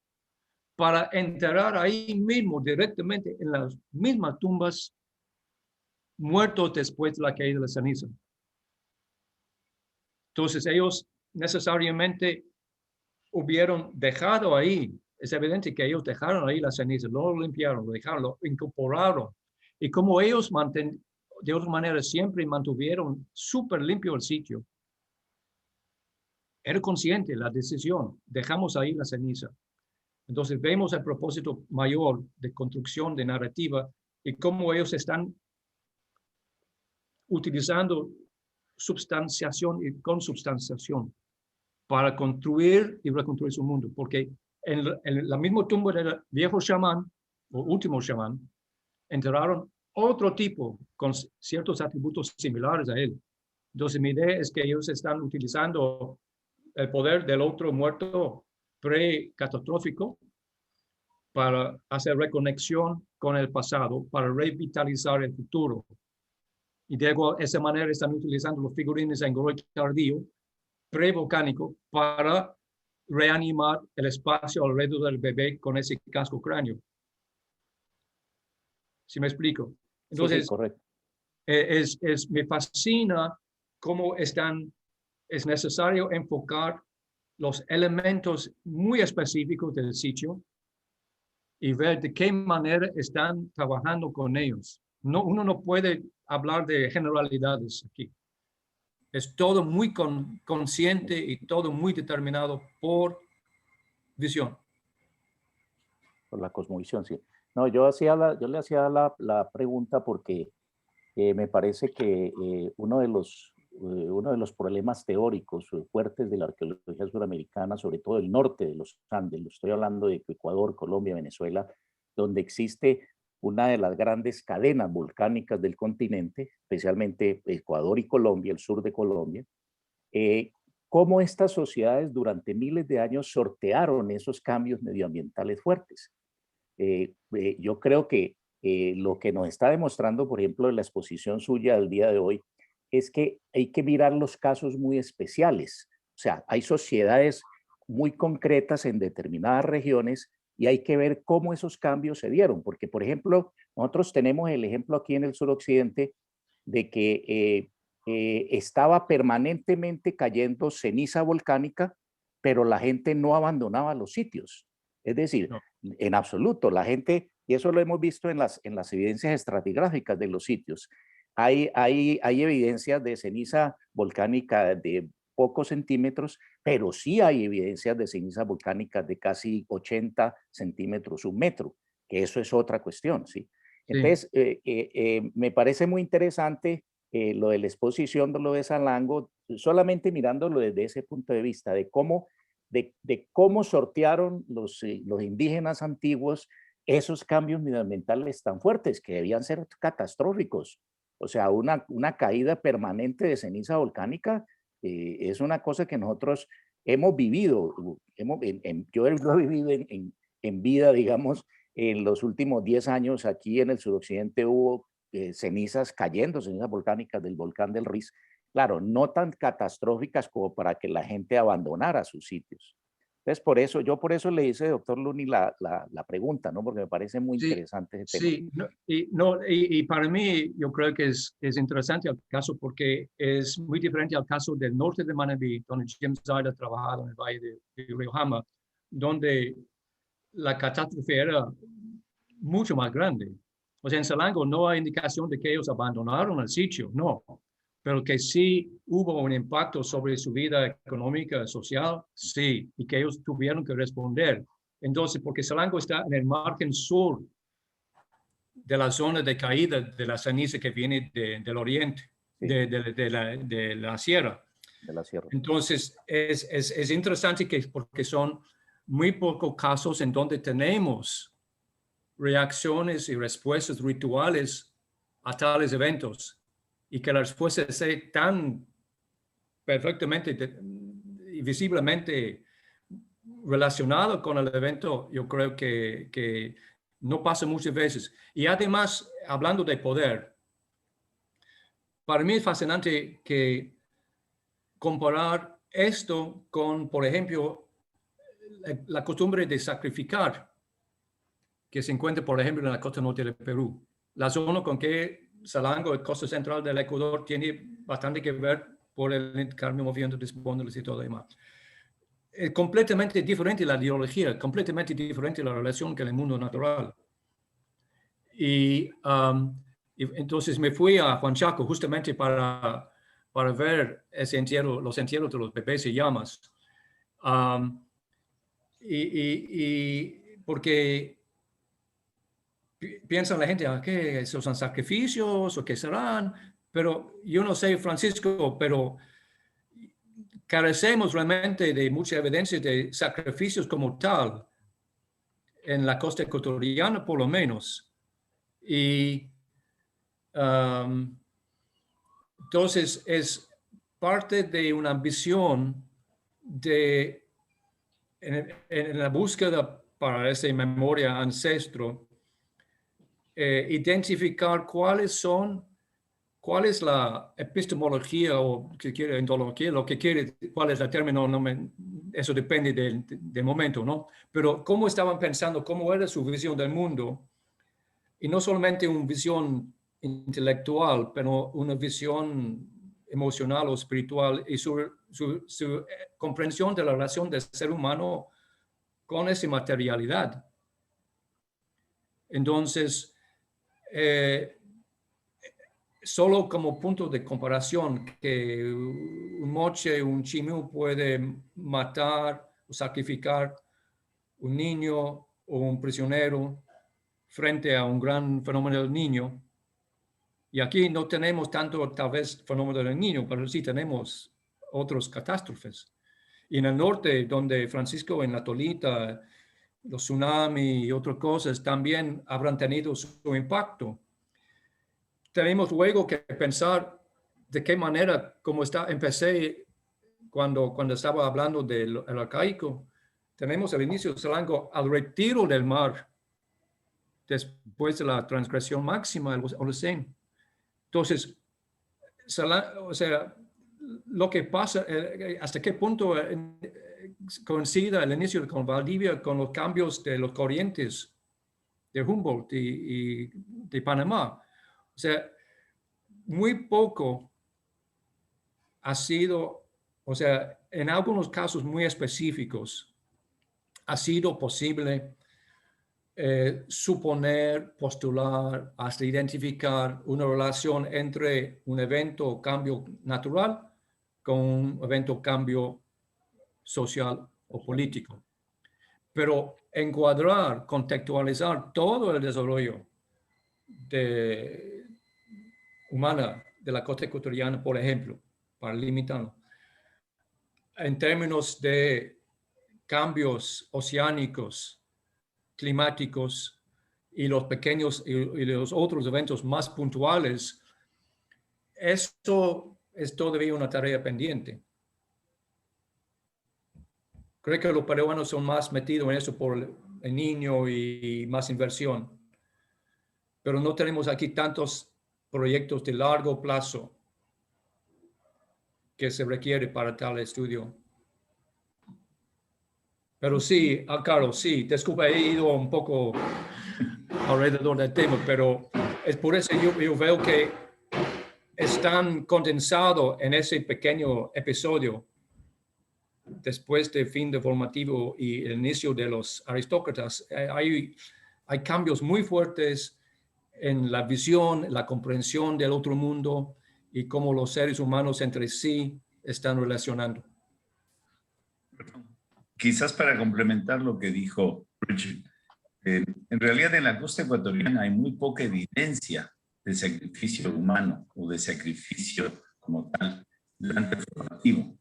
para enterrar ahí mismo, directamente en las mismas tumbas, muertos después de la caída de la ceniza. Entonces ellos necesariamente hubieron dejado ahí, es evidente que ellos dejaron ahí la ceniza, no lo limpiaron, lo dejaron, lo incorporaron. Y como ellos de otra manera siempre mantuvieron súper limpio el sitio, era consciente la decisión, dejamos ahí la ceniza. Entonces vemos el propósito mayor de construcción de narrativa y cómo ellos están utilizando substanciación y consubstanciación para construir y reconstruir su mundo. Porque en la misma tumba del viejo chamán, o último chamán, enterraron otro tipo con ciertos atributos similares a él. Entonces mi idea es que ellos están utilizando el poder del otro muerto pre-catastrófico para hacer reconexión con el pasado, para revitalizar el futuro. Y de esa manera están utilizando los figurines en Goroy tardío, pre-volcánico, para reanimar el espacio alrededor del bebé con ese casco cráneo. ¿Sí me explico? Entonces, sí, correcto. Me fascina cómo es necesario enfocar los elementos muy específicos del sitio y ver de qué manera están trabajando con ellos. Uno no puede hablar de generalidades aquí. Es todo muy consciente y todo muy determinado por visión. Por la cosmovisión, sí. No, yo le hacía la pregunta porque me parece que uno de los problemas teóricos fuertes de la arqueología suramericana, sobre todo el norte de los Andes, lo estoy hablando de Ecuador, Colombia, Venezuela, donde existe una de las grandes cadenas volcánicas del continente, especialmente Ecuador y Colombia, el sur de Colombia, cómo estas sociedades durante miles de años sortearon esos cambios medioambientales fuertes. Yo creo que lo que nos está demostrando, por ejemplo, en la exposición suya del día de hoy, es que hay que mirar los casos muy especiales. O sea, hay sociedades muy concretas en determinadas regiones y hay que ver cómo esos cambios se dieron. Porque, por ejemplo, nosotros tenemos el ejemplo aquí en el suroccidente de que estaba permanentemente cayendo ceniza volcánica pero la gente no abandonaba los sitios. Es decir, No. en absoluto, la gente, y eso lo hemos visto en las evidencias estratigráficas de los sitios, hay evidencias de ceniza volcánica de pocos centímetros, pero sí hay evidencias de ceniza volcánica de casi 80 centímetros, 1 metro, que eso es otra cuestión, ¿sí? Entonces, me parece muy interesante lo de la exposición de lo de Salango, solamente mirándolo desde ese punto de vista, de cómo sortearon los indígenas antiguos esos cambios medioambientales tan fuertes que debían ser catastróficos. O sea, una caída permanente de ceniza volcánica es una cosa que nosotros hemos vivido. Yo lo he vivido en vida, digamos, en los últimos 10 años aquí en el suroccidente hubo cenizas cayendo, cenizas volcánicas del volcán del Riz. Claro, no tan catastróficas como para que la gente abandonara sus sitios. Entonces, yo por eso le hice, doctor Luni, la pregunta, ¿no? Porque me parece muy interesante ese tema. Sí, y para mí yo creo que es interesante el caso porque es muy diferente al caso del norte de Manabí, donde James Hyde ha trabajado en el Valle de Río Jama, donde la catástrofe era mucho más grande. O sea, en Salango no hay indicación de que ellos abandonaron el sitio, no, pero que sí hubo un impacto sobre su vida económica, social, sí, y que ellos tuvieron que responder. Entonces, porque Salango está en el margen sur de la zona de caída de la ceniza que viene del oriente, Sí. de la sierra. De la sierra. Entonces, es interesante porque son muy pocos casos en donde tenemos reacciones y respuestas rituales a tales eventos y que la respuesta sea tan perfectamente y visiblemente relacionada con el evento, yo creo que no pasa muchas veces. Y además, hablando de poder, para mí es fascinante que comparar esto con, por ejemplo, la costumbre de sacrificar que se encuentra, por ejemplo, en la costa norte del Perú. La zona con que Salango, la costa central del Ecuador, tiene bastante que ver por el cambio movimiento de espóndilos y todo lo demás. Es completamente diferente la ideología, completamente diferente la relación con el mundo natural. Y entonces me fui a Juan Chaco justamente para ver los entierros de los bebés y llamas. Porque piensan la gente, ¿qué? ¿Esos son sacrificios o qué serán? Pero yo no sé, Francisco, pero carecemos realmente de mucha evidencia de sacrificios como tal en la costa ecuatoriana, por lo menos. Y entonces es parte de una visión en la búsqueda para esa memoria ancestro, identificar cuál es la epistemología o que quiere ontología, lo que quiere, cuál es el término, eso depende del momento, ¿no? Pero cómo estaban pensando, cómo era su visión del mundo, y no solamente una visión intelectual, pero una visión emocional o espiritual y su comprensión de la relación del ser humano con esa materialidad. Entonces, solo como punto de comparación, que un moche, un chimú puede matar o sacrificar un niño o un prisionero frente a un gran fenómeno del niño. Y aquí no tenemos tanto, tal vez, fenómeno del niño, pero sí tenemos otras catástrofes. Y en el norte, donde Francisco, en la Tolita, los tsunamis y otras cosas también habrán tenido su impacto. Tenemos luego que pensar de qué manera, como empecé cuando estaba hablando del arcaico, tenemos el inicio de Salango al retiro del mar, después de la transgresión máxima del Holoceno. Entonces, o sea, lo que pasa, hasta qué punto coincide el inicio con Valdivia con los cambios de los corrientes de Humboldt y de Panamá. O sea, muy poco ha sido O sea, en algunos casos muy específicos ha sido posible suponer, postular, hasta identificar una relación entre un evento o cambio natural con un evento o cambio social o político. Pero encuadrar, contextualizar todo el desarrollo humana de la costa ecuatoriana, por ejemplo, para limitarlo, en términos de cambios oceánicos, climáticos y los pequeños y los otros eventos más puntuales, esto es todavía una tarea pendiente. Creo que los peruanos son más metidos en eso por el niño y más inversión, pero no tenemos aquí tantos proyectos de largo plazo que se requiere para tal estudio. Pero sí, Carlos, sí, disculpa, he ido un poco alrededor del tema, pero es por eso yo veo que es tan condensado en ese pequeño episodio después del fin de formativo y el inicio de los aristócratas. Hay cambios muy fuertes en la visión, la comprensión del otro mundo y cómo los seres humanos entre sí están relacionando. Quizás para complementar lo que dijo Richard, en realidad en la costa ecuatoriana hay muy poca evidencia de sacrificio humano o de sacrificio como tal durante el formativo.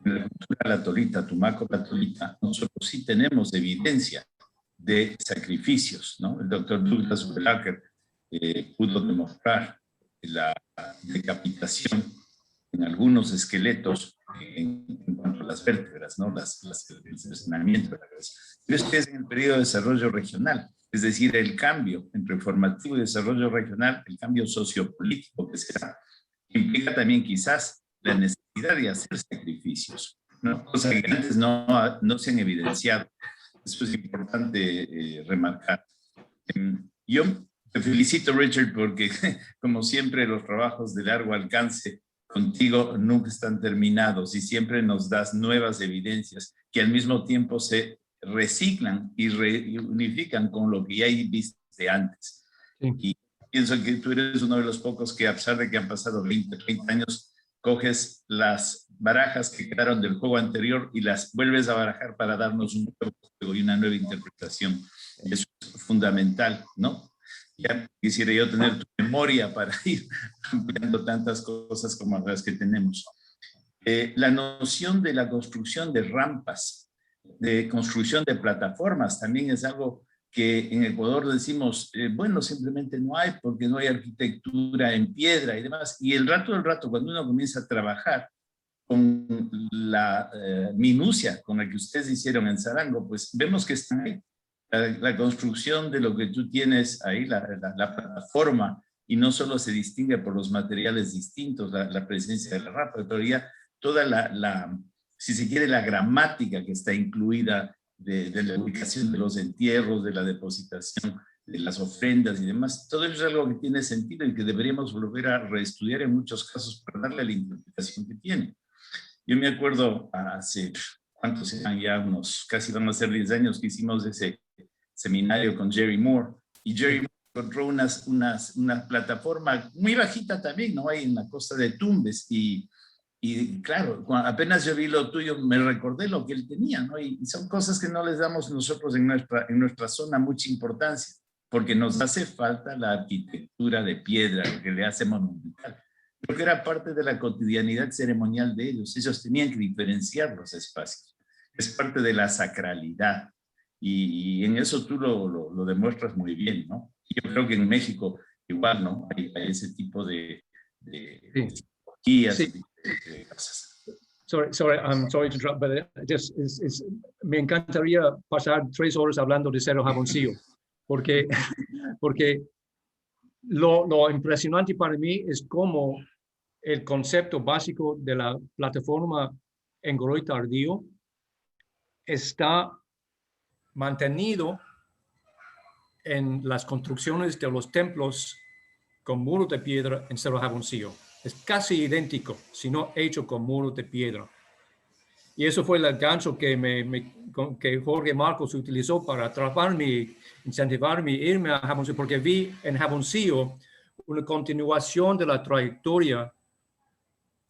En la cultura latolita, Tumaco latolita, nosotros sí tenemos evidencia de sacrificios, ¿no? El doctor Douglas Welacker pudo demostrar la decapitación en algunos esqueletos en cuanto a las vértebras, ¿no? El cercenamiento de la cabeza. Pero esto es en el periodo de desarrollo regional, es decir, el cambio entre formativo y desarrollo regional, el cambio sociopolítico que se da, implica también quizás la necesidad de hacer sacrificios, ¿no? Cosas que antes no se han evidenciado. Eso es importante remarcar. Yo te felicito, Richard, porque como siempre los trabajos de largo alcance contigo nunca están terminados y siempre nos das nuevas evidencias que al mismo tiempo se reciclan y reunifican con lo que ya viste antes. Sí. Y pienso que tú eres uno de los pocos que, a pesar de que han pasado 20, 30 años, coges las barajas que quedaron del juego anterior y las vuelves a barajar para darnos un nuevo juego y una nueva interpretación. Eso es fundamental, ¿no? Ya quisiera yo tener tu memoria para ir ampliando tantas cosas como las que tenemos. La noción de la construcción de rampas, de construcción de plataformas, también es algo que en Ecuador decimos, bueno, simplemente no hay porque no hay arquitectura en piedra y demás. Y el rato del rato, cuando uno comienza a trabajar con la minucia con la que ustedes hicieron en Sarango, pues vemos que están ahí. La construcción de lo que tú tienes ahí, la plataforma, y no solo se distingue por los materiales distintos, la presencia de la rampa, pero ya toda si se quiere, la gramática que está incluida de la ubicación de los entierros, de la depositación, de las ofrendas y demás, todo eso es algo que tiene sentido y que deberíamos volver a reestudiar en muchos casos para darle la interpretación que tiene. Yo me acuerdo hace, ¿cuántos eran ya? Casi van a ser 10 años que hicimos ese seminario con Jerry Moore, y Jerry Moore encontró una plataforma muy bajita también, ¿no? Ahí en la costa de Tumbes, y claro, apenas yo vi lo tuyo, me recordé lo que él tenía, ¿no? Y son cosas que no les damos nosotros en nuestra zona mucha importancia, porque nos hace falta la arquitectura de piedra, lo que le hace monumental. Creo que era parte de la cotidianidad ceremonial de ellos tenían que diferenciar los espacios, es parte de la sacralidad. Y en eso tú lo demuestras muy bien, ¿no? Y yo creo que en México igual, ¿no? Hay ese tipo de guías, sí. de cosas. I'm sorry to interrupt, but me encantaría pasar 3 horas hablando de Cerro Jaboncillo, porque lo impresionante para mí es cómo el concepto básico de la plataforma en Goroy Tardío está mantenido en las construcciones de los templos con muros de piedra en Cerro Jaboncillo. Es casi idéntico, si no hecho con muros de piedra. Y eso fue el gancho que Jorge Marcos utilizó para atraparme, incentivarme, irme a Jaboncillo, porque vi en Jaboncillo una continuación de la trayectoria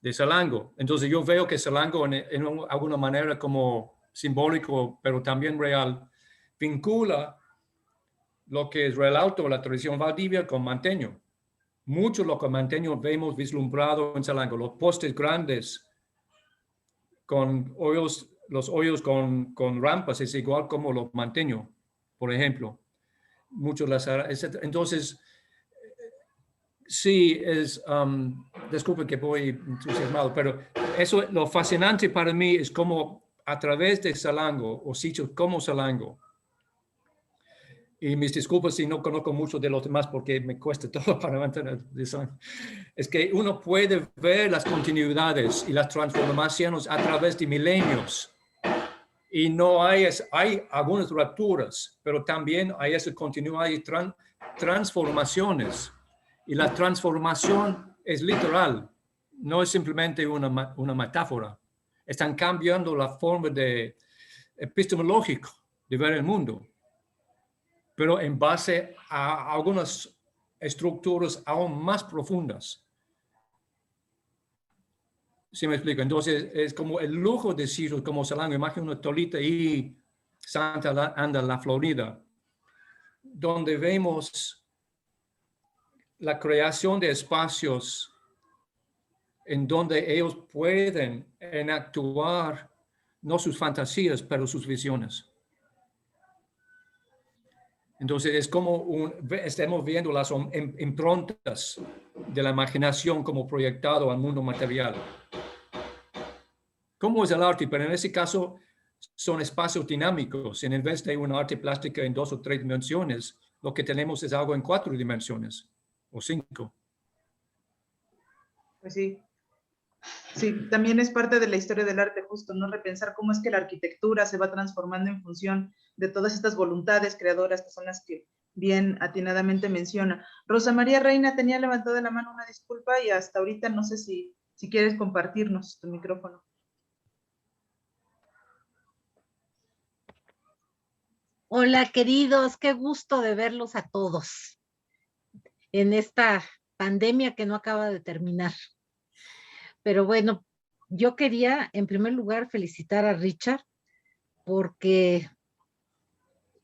de Salango. Entonces yo veo que Salango en alguna manera como simbólico, pero también real, vincula lo que es Real Alto, la tradición Valdivia, con Manteño. Mucho lo que Manteño vemos vislumbrado en Salango, los postes grandes con hoyos, los hoyos con rampas, es igual como los Manteño, por ejemplo. Entonces, sí, disculpe que voy entusiasmado, pero eso, lo fascinante para mí es como a través de Salango o sitios como Salango, y mis disculpas si no conozco mucho de los demás porque me cuesta todo para mantener eso, es que uno puede ver las continuidades y las transformaciones a través de milenios. Y no hay algunas rupturas, pero también hay esa continuidad y transformaciones. Y la transformación es literal, no es simplemente una metáfora. Están cambiando la forma epistemológica de ver el mundo, pero en base a algunas estructuras aún más profundas. ¿Sí me explico? Entonces, es como el lujo de sitios como Salango, imagina una Tolita y Santa Ana, la Florida, donde vemos la creación de espacios en donde ellos pueden actuar no sus fantasías, pero sus visiones. Entonces es como estamos viendo las improntas de la imaginación como proyectado al mundo material. ¿Cómo es el arte? Pero en ese caso son espacios dinámicos. En vez de una arte plástica en 2 o 3 dimensiones, lo que tenemos es algo en 4 dimensiones o 5. Pues sí. Sí, también es parte de la historia del arte justo, ¿no? Repensar cómo es que la arquitectura se va transformando en función de todas estas voluntades creadoras que son las que bien atinadamente menciona. Rosa María Reina tenía levantada la mano, una disculpa, y hasta ahorita no sé si quieres compartirnos tu micrófono. Hola, queridos, qué gusto de verlos a todos en esta pandemia que no acaba de terminar. Pero bueno, yo quería en primer lugar felicitar a Richard porque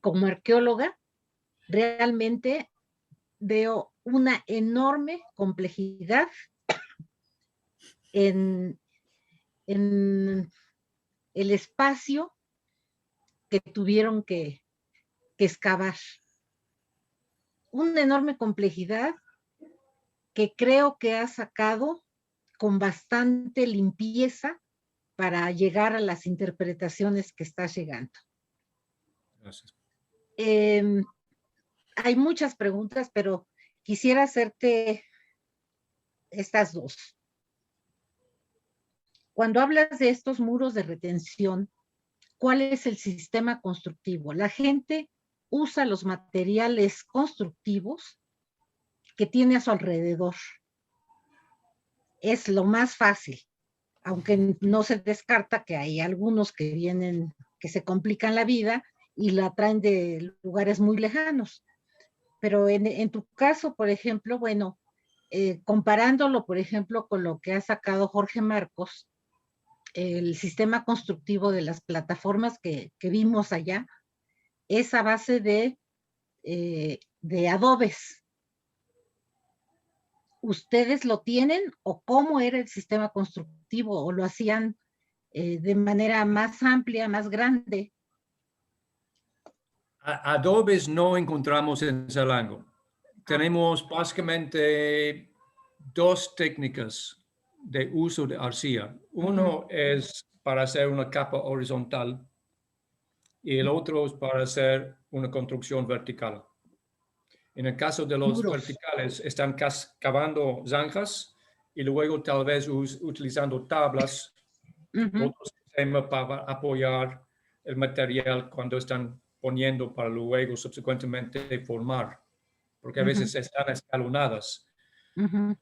como arqueóloga realmente veo una enorme complejidad en el espacio que tuvieron que excavar. Una enorme complejidad que creo que ha sacado con bastante limpieza para llegar a las interpretaciones que estás llegando. Gracias. Hay muchas preguntas, pero quisiera hacerte estas dos. Cuando hablas de estos muros de retención, ¿cuál es el sistema constructivo? La gente usa los materiales constructivos que tiene a su alrededor. Es lo más fácil, aunque no se descarta que hay algunos que vienen, que se complican la vida y la traen de lugares muy lejanos. Pero en tu caso, por ejemplo, bueno, comparándolo, por ejemplo, con lo que ha sacado Jorge Marcos, el sistema constructivo de las plataformas que vimos allá, es a base de adobes. ¿Ustedes lo tienen o cómo era el sistema constructivo o lo hacían de manera más amplia, más grande? Adobes no encontramos en Salango. Tenemos básicamente 2 técnicas de uso de arcilla. Uno es para hacer una capa horizontal y el otro es para hacer una construcción vertical. En el caso de los verticales, están cavando zanjas y luego tal vez utilizando tablas, otro sistema para apoyar el material cuando están poniendo para luego subsecuentemente formar, porque a veces están escalonadas. En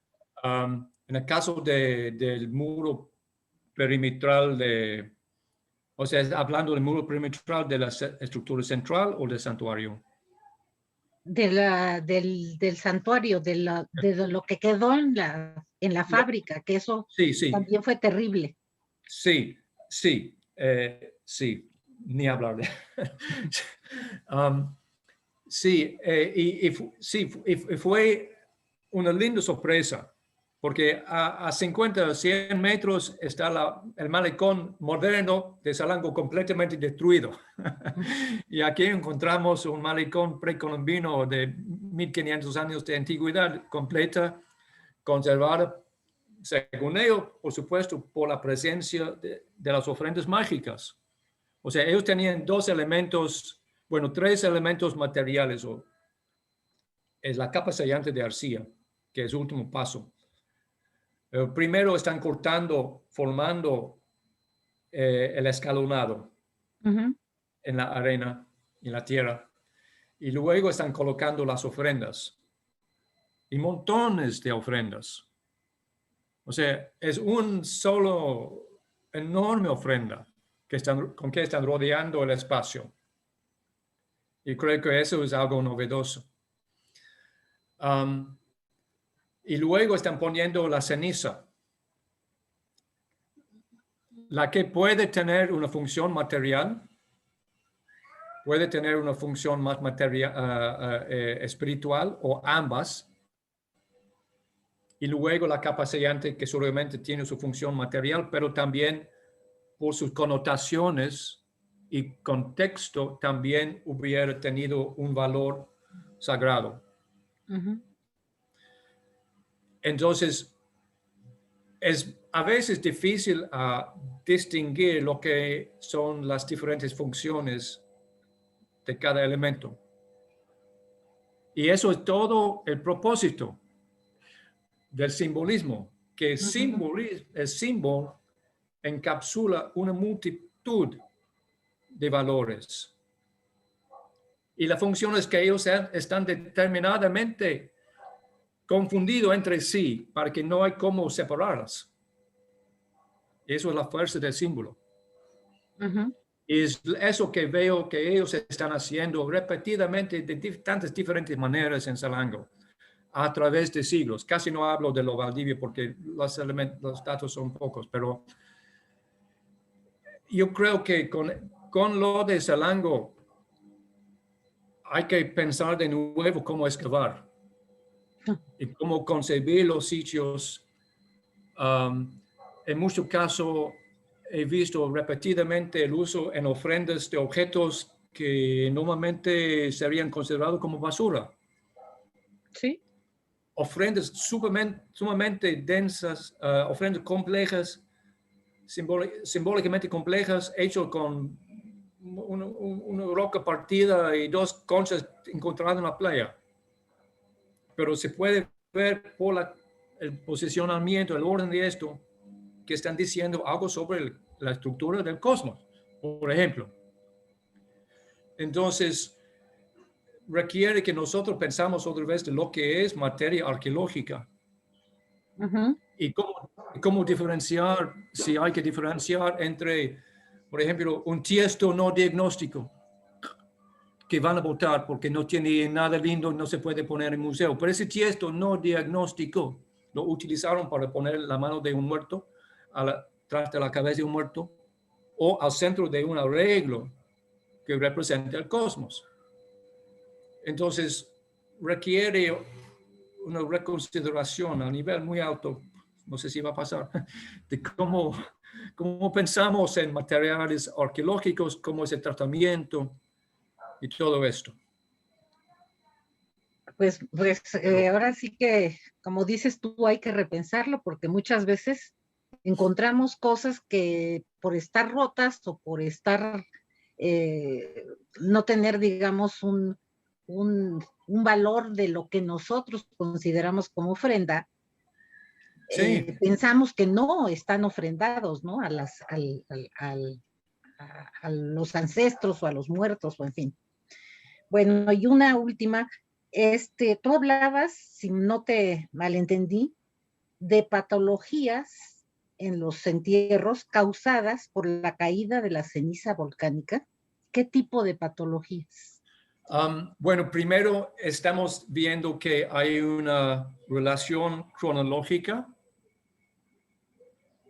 el caso del muro perimetral de O sea, hablando del muro perimetral de la estructura central o del santuario. Del santuario, de lo que quedó en la fábrica, que eso Sí, sí, también fue terrible. sí, sí, sí, ni hablar de. Sí, y fue una linda sorpresa, porque a 50, 100 metros está el malecón moderno de Salangó completamente destruido. Y aquí encontramos un malecón precolombino de 1500 años de antigüedad completa, conservada, según ellos, por supuesto, por la presencia de las ofrendas mágicas. O sea, ellos tenían tres elementos materiales. Es la capa sellante de arcilla, que es el último paso. Primero están cortando, formando el escalonado en la arena, en la tierra, y luego están colocando las ofrendas, y montones de ofrendas. O sea, es un solo enorme ofrenda con que están rodeando el espacio. Y creo que eso es algo novedoso. Y luego están poniendo la ceniza, la que puede tener una función material, puede tener una función más material, espiritual o ambas. Y luego la capa sellante que solamente tiene su función material, pero también por sus connotaciones y contexto también hubiera tenido un valor sagrado. Entonces, es a veces difícil distinguir lo que son las diferentes funciones de cada elemento. Y eso es todo el propósito del simbolismo, que el símbolo encapsula una multitud de valores. Y la función es que ellos están determinadamente confundidos entre sí para que no hay cómo separarlas. Eso es la fuerza del símbolo. Y es eso que veo que ellos están haciendo repetidamente de tantas diferentes maneras en Salangó a través de siglos. Casi no hablo de lo Valdivia porque los datos son pocos, pero yo creo que con lo de Salangó hay que pensar de nuevo cómo excavar y cómo concebir los sitios. En muchos casos he visto repetidamente el uso en ofrendas de objetos que normalmente serían considerados como basura. Sí. Ofrendas sumamente densas, ofrendas complejas, simbólicamente complejas, hechas con una roca partida y dos conchas encontradas en la playa. Pero se puede ver por el posicionamiento, el orden de esto, que están diciendo algo sobre la estructura del cosmos, por ejemplo. Entonces, requiere que nosotros pensamos otra vez de lo que es materia arqueológica. Y cómo diferenciar, si hay que diferenciar entre, por ejemplo, un tiesto no diagnóstico, que van a votar porque no tiene nada lindo, no se puede poner en museo. Pero ese tiesto no diagnóstico lo utilizaron para poner la mano de un muerto tras de la cabeza de un muerto o al centro de un arreglo que representa el cosmos. Entonces, requiere una reconsideración a nivel muy alto, no sé si va a pasar, de cómo pensamos en materiales arqueológicos, cómo es el tratamiento y todo esto. Pues ahora sí que, como dices tú, hay que repensarlo porque muchas veces encontramos cosas que por estar rotas o por estar, no tener, digamos, un valor de lo que nosotros consideramos como ofrenda, Sí. pensamos que no están ofrendados, ¿no? A los ancestros o a los muertos, o en fin. Bueno, y una última, tú hablabas, si no te malentendí, de patologías en los entierros causadas por la caída de la ceniza volcánica? ¿Qué tipo de patologías? Bueno, primero estamos viendo que hay una relación cronológica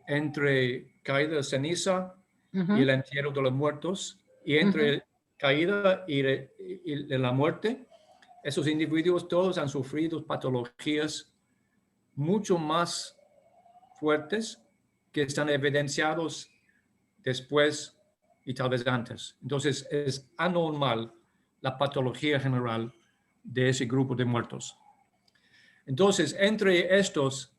entre caída de ceniza y el entierro de los muertos, y entre caída y la muerte. Esos individuos todos han sufrido patologías mucho más fuertes que están evidenciados después y tal vez antes. Entonces es anormal la patología general de ese grupo de muertos. Entonces, entre estos,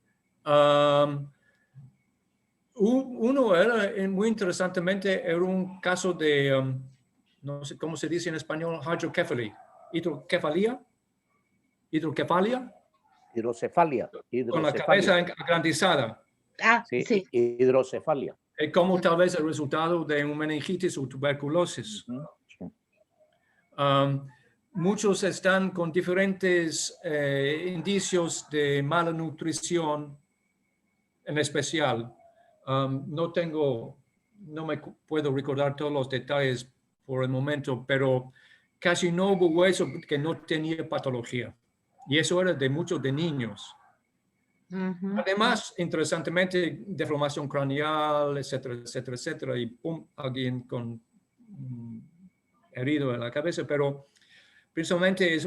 uno era, muy interesantemente, era un caso de, no sé cómo se dice en español, hidrocefalia. Hidrocefalia. Hidrocefalia. Con la cabeza agrandizada. Sí, Sí. hidrocefalia. Como tal vez el resultado de un meningitis o tuberculosis. Sí. Muchos están con diferentes indicios de mala nutrición en especial. No me puedo recordar todos los detalles por el momento, pero casi no hubo hueso que no tenía patología. Y eso era de muchos de niños. Además, interesantemente, deformación craneal, etcétera, etcétera, etcétera, y pum, alguien con herido en la cabeza, pero principalmente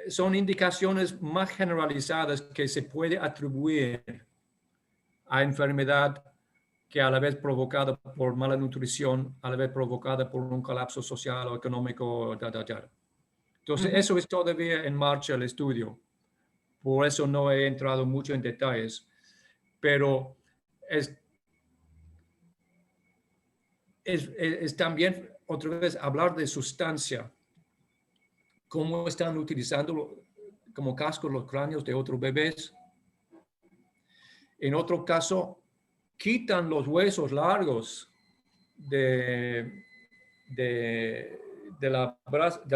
son indicaciones más generalizadas que se puede atribuir a enfermedad que a la vez provocada por mala nutrición, a la vez provocada por un colapso social o económico, Entonces, eso es todavía en marcha el estudio. Por eso no he entrado mucho en detalles, pero es también, otra vez, hablar de sustancia, cómo están utilizando como casco los cráneos de otros bebés. En otro caso, quitan los huesos largos del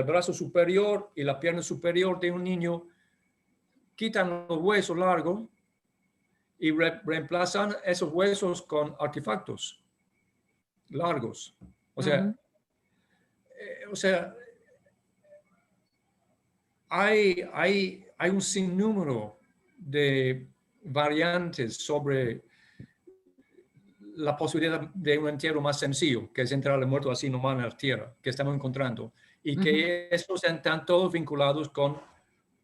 brazo superior y la pierna superior de un niño, quitan los huesos largos y reemplazan esos huesos con artefactos largos. O sea, hay un sinnúmero de variantes sobre la posibilidad de un entierro más sencillo, que es entrar al muerto así nomás en la tierra, que estamos encontrando, y que estos están todos vinculados con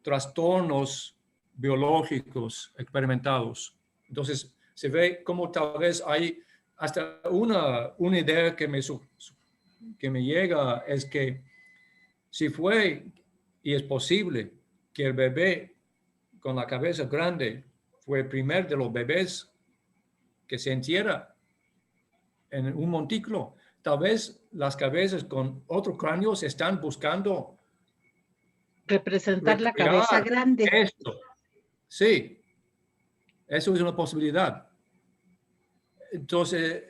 trastornos biológicos experimentados. Entonces, se ve como tal vez hay hasta una idea que me llega, es que si fue y es posible que el bebé con la cabeza grande fue el primer de los bebés que se entierra en un montículo, tal vez las cabezas con otros cráneos están buscando representar la cabeza grande. Esto. Sí, eso es una posibilidad. Entonces,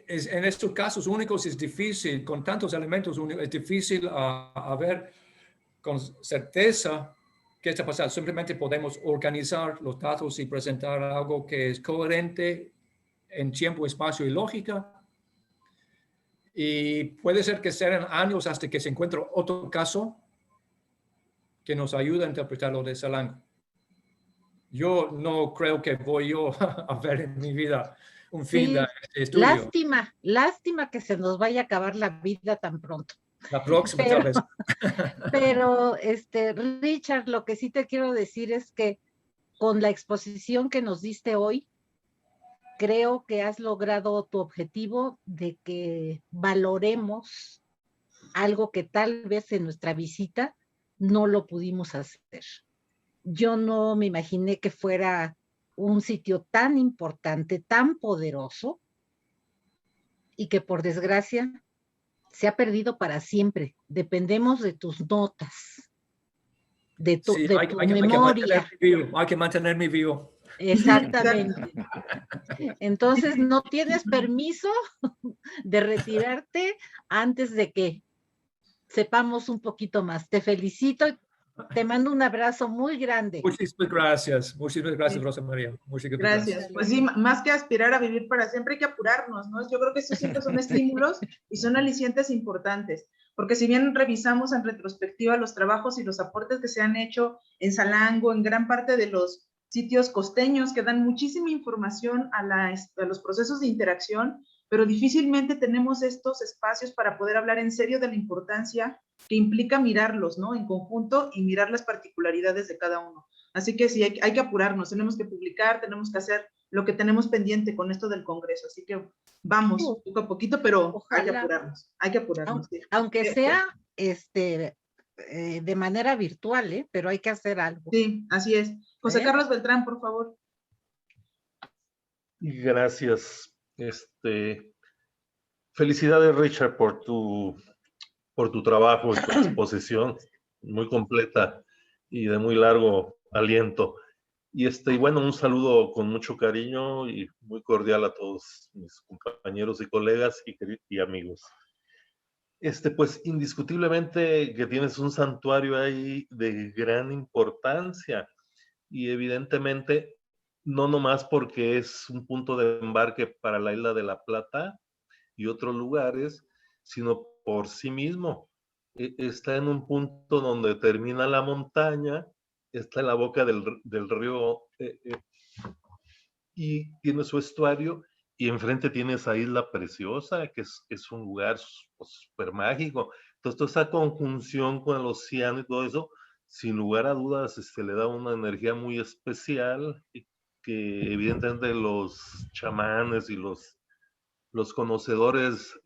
en estos casos únicos es difícil, con tantos elementos únicos, es difícil a ver con certeza qué está pasando. Simplemente podemos organizar los datos y presentar algo que es coherente en tiempo, espacio y lógica. Y puede ser que sean años hasta que se encuentre otro caso que nos ayude a interpretarlo de ese ángulo. Yo no creo que voy yo a ver en mi vida un fin de este estudio. Lástima que se nos vaya a acabar la vida tan pronto. La próxima, tal vez. Pero, Richard, lo que sí te quiero decir es que con la exposición que nos diste hoy, creo que has logrado tu objetivo de que valoremos algo que tal vez en nuestra visita no lo pudimos hacer. Yo no me imaginé que fuera un sitio tan importante, tan poderoso, y que por desgracia se ha perdido para siempre. Dependemos de tus notas, de tu memoria. Hay que mantenerme vivo. Exactamente. Entonces, no tienes permiso de retirarte antes de que sepamos un poquito más. Te felicito Te mando un abrazo muy grande. Muchísimas gracias. Muchísimas gracias, Sí. Rosa María. Muchísimas Gracias. Pues sí, más que aspirar a vivir para siempre, hay que apurarnos, ¿no? Yo creo que estos siempre son estímulos y son alicientes importantes, porque si bien revisamos en retrospectiva los trabajos y los aportes que se han hecho en Salango, en gran parte de los sitios costeños que dan muchísima información a los procesos de interacción, pero difícilmente tenemos estos espacios para poder hablar en serio de la importancia que implica mirarlos, ¿no? En conjunto y mirar las particularidades de cada uno. Así que sí, hay que apurarnos, tenemos que publicar, tenemos que hacer lo que tenemos pendiente con esto del Congreso. Así que vamos poco a poquito, pero Ojalá. hay que apurarnos. Sí. Aunque sea de manera virtual, pero hay que hacer algo. Sí, así es. José Carlos Beltrán, por favor. Gracias. Felicidades, Richard, por tu trabajo y tu exposición muy completa y de muy largo aliento. Y bueno, un saludo con mucho cariño y muy cordial a todos mis compañeros y colegas y amigos. Pues indiscutiblemente que tienes un santuario ahí de gran importancia y evidentemente no nomás porque es un punto de embarque para la isla de La Plata y otros lugares, sino por sí mismo. Está en un punto donde termina la montaña, está en la boca del río y tiene su estuario y enfrente tiene esa isla preciosa que es un lugar súper mágico. Entonces toda esa conjunción con el océano y todo eso, sin lugar a dudas, le da una energía muy especial que evidentemente los chamanes y los conocedores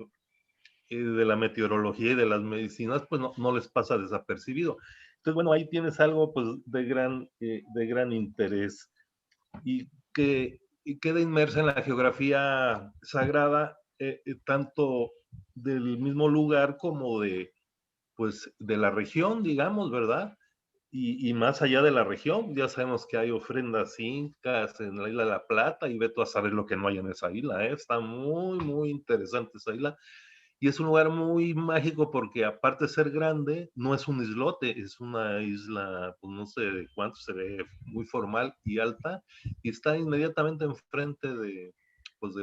de la meteorología y de las medicinas, pues no les pasa desapercibido. Entonces, bueno, ahí tienes algo pues de gran interés y que queda inmersa en la geografía sagrada, tanto del mismo lugar como de la región, digamos, ¿verdad? Y más allá de la región, ya sabemos que hay ofrendas incas en la isla de La Plata y ve tú a saber lo que no hay en esa isla, ¿eh? Está muy, muy interesante esa isla. Y es un lugar muy mágico porque aparte de ser grande, no es un islote, es una isla, pues no sé de cuánto, se ve muy formal y alta, y está inmediatamente enfrente del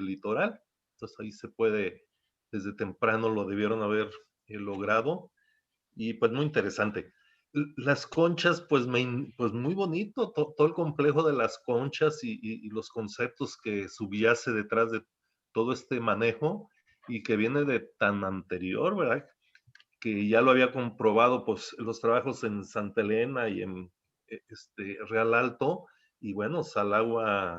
litoral. Entonces ahí se puede, desde temprano lo debieron haber logrado, y pues muy interesante. Las conchas, pues muy bonito, todo el complejo de las conchas y los conceptos que subyace detrás de todo este manejo, y que viene de tan anterior, ¿verdad? Que ya lo había comprobado, pues, los trabajos en Santa Elena y en Real Alto, y bueno, Salango,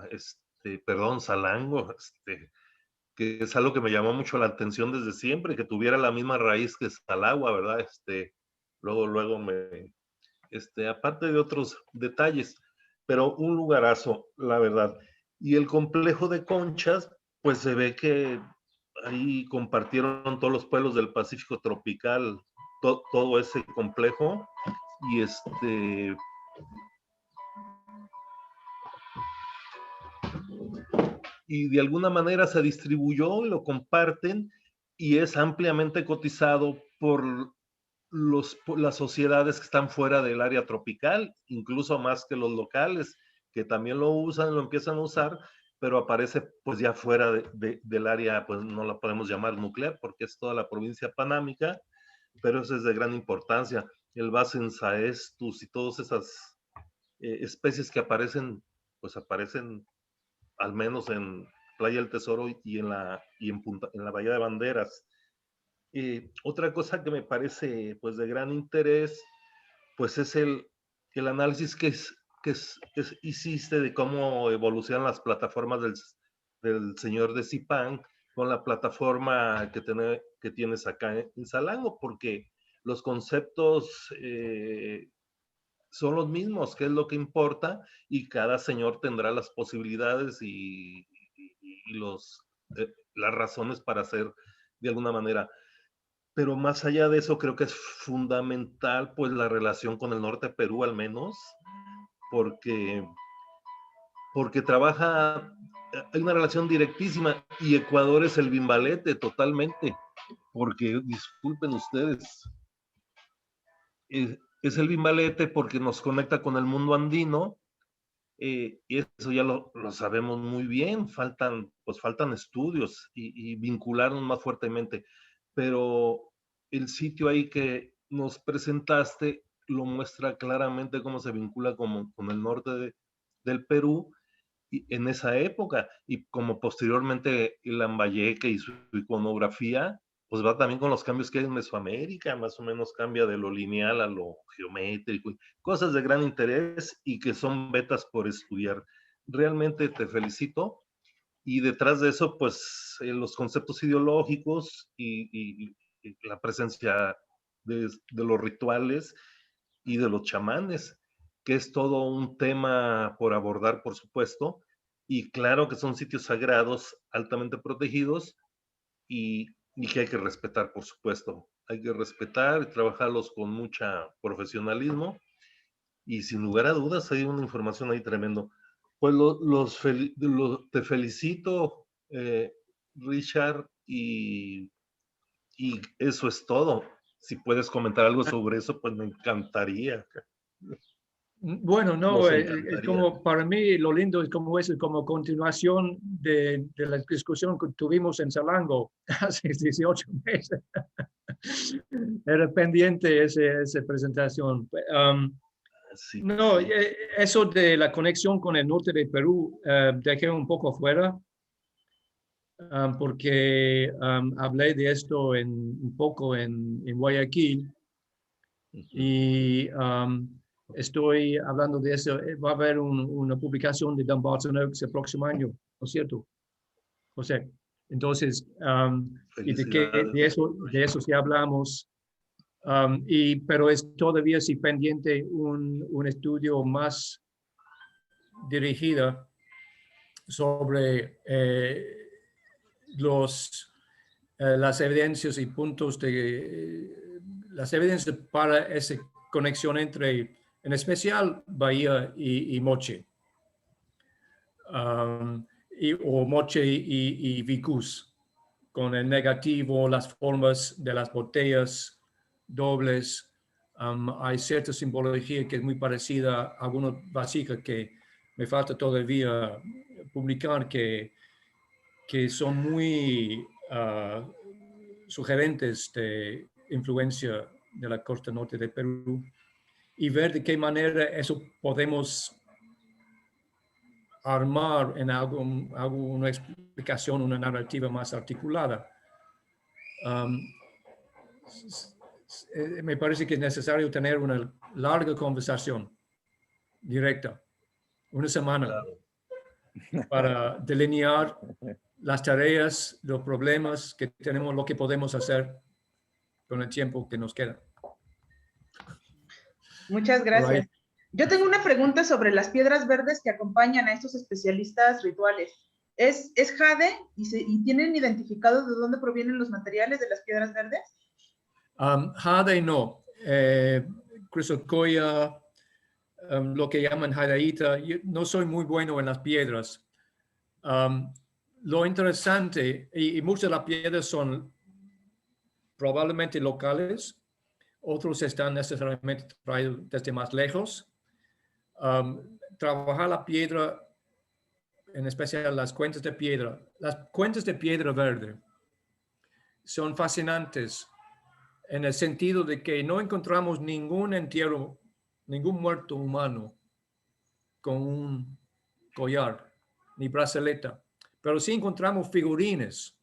que es algo que me llamó mucho la atención desde siempre, que tuviera la misma raíz que Salagua, ¿verdad? Luego aparte de otros detalles, pero un lugarazo, la verdad. Y el complejo de conchas, pues se ve que ahí compartieron todos los pueblos del Pacífico tropical, todo ese complejo, y de alguna manera se distribuyó, lo comparten, y es ampliamente cotizado por las sociedades que están fuera del área tropical, incluso más que los locales, que también lo usan, lo empiezan a usar, pero aparece pues ya fuera del área, pues no la podemos llamar nuclear, porque es toda la provincia panámica, pero eso es de gran importancia. El Basen saestus y todas esas especies que aparecen, pues aparecen al menos en Playa del Tesoro y en la Bahía de Banderas. Otra cosa que me parece pues de gran interés, pues es el análisis que hiciste de cómo evolucionan las plataformas del señor de Zipán con la plataforma que tienes acá en Salango, porque los conceptos son los mismos, que es lo que importa, y cada señor tendrá las posibilidades y las razones para hacer de alguna manera. Pero más allá de eso, creo que es fundamental pues la relación con el norte de Perú, al menos, porque trabaja, hay una relación directísima, y Ecuador es el bimbalete totalmente, porque disculpen ustedes, es el Bimbalete porque nos conecta con el mundo andino, y eso ya lo sabemos muy bien, faltan estudios y vincularnos más fuertemente, pero el sitio ahí que nos presentaste lo muestra claramente cómo se vincula con el norte del Perú y en esa época, y como posteriormente Lambayeque y su iconografía, pues va también con los cambios que hay en Mesoamérica, más o menos cambia de lo lineal a lo geométrico, cosas de gran interés y que son vetas por estudiar. Realmente te felicito. Y detrás de eso, pues los conceptos ideológicos y la presencia de los rituales y de los chamanes, que es todo un tema por abordar, por supuesto, y claro que son sitios sagrados altamente protegidos y que hay que respetar, por supuesto. Hay que respetar y trabajarlos con mucha profesionalismo y sin lugar a dudas hay una información ahí tremendo. Pues te felicito, Richard, y eso es todo. Si puedes comentar algo sobre eso, pues me encantaría. Bueno, no, Nos encantaría. como para mí lo lindo es como continuación de la discusión que tuvimos en Salango hace 18 meses. Era pendiente esa presentación. Sí, No, sí. eso de la conexión con el norte de Perú dejé un poco fuera porque hablé de esto un poco en Guayaquil y estoy hablando de eso. Va a haber una publicación de Dan Barton Oaks el próximo año, ¿no es cierto, José? Entonces, y de eso sí hablamos. Pero es todavía sí pendiente un estudio más dirigido sobre las evidencias y puntos las evidencias para esa conexión entre, en especial, Bahía y Moche, o Moche y Vicús, con el negativo, las formas de las botellas dobles. Hay cierta simbología que es muy parecida a algunas vasijas que me falta todavía publicar, que son muy sugerentes de influencia de la costa norte de Perú, y ver de qué manera eso podemos armar en alguna explicación, una narrativa más articulada. Me parece que es necesario tener una larga conversación directa, una semana, para delinear las tareas, los problemas que tenemos, lo que podemos hacer con el tiempo que nos queda. Muchas gracias. Yo tengo una pregunta sobre las piedras verdes que acompañan a estos especialistas rituales. ¿Es jade y tienen identificado de dónde provienen los materiales de las piedras verdes? Jade no. Chrysocolla, lo que llaman jadeíta. Yo no soy muy bueno en las piedras. Lo interesante, y muchas de las piedras son probablemente locales, otros están necesariamente traídos desde más lejos. Trabajar la piedra, en especial las cuentas de piedra. Las cuentas de piedra verde son fascinantes en el sentido de que no encontramos ningún entierro, ningún muerto humano con un collar ni brazaleta, pero sí encontramos figurines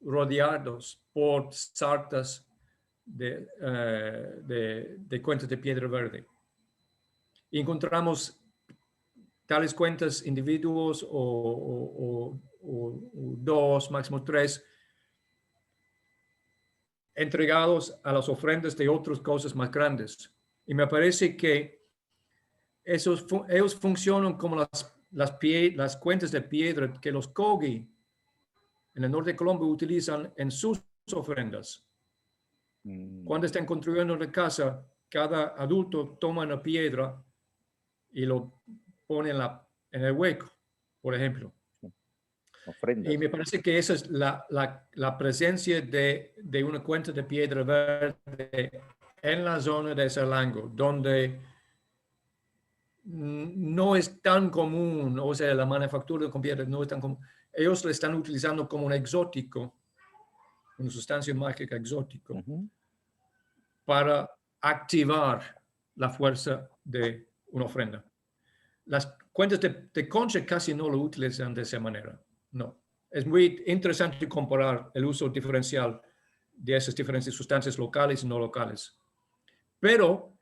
rodeados por sartas de cuentas de piedra verde. Y encontramos tales cuentas, individuos o dos, máximo tres, entregados a las ofrendas de otras cosas más grandes. Y me parece que ellos funcionan como las cuentas de piedra que los Kogi en el norte de Colombia utilizan en sus ofrendas. Cuando están construyendo una casa, cada adulto toma una piedra y lo pone en el hueco, por ejemplo. Ofrendas. Y me parece que esa es la presencia de una cuenta de piedra verde en la zona de Salango, donde no es tan común, o sea, la manufactura con piedra no es tan común. Ellos lo están utilizando como un exótico, una sustancia mágica exótico, para activar la fuerza de una ofrenda. Las cuentas de Concha casi no lo utilizan de esa manera, no. Es muy interesante comparar el uso diferencial de esas diferentes sustancias locales y no locales. Pero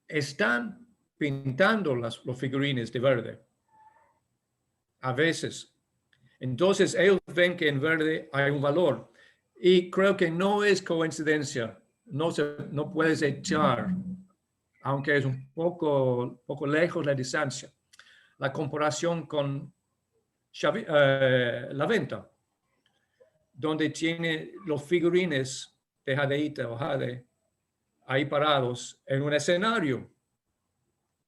están pintando los figurines de verde, a veces. Entonces ellos ven que en verde hay un valor. Y creo que no es coincidencia, no puedes echar, aunque es un poco lejos la distancia, la comparación con la venta, donde tiene los figurines de jadeíta o jade ahí parados en un escenario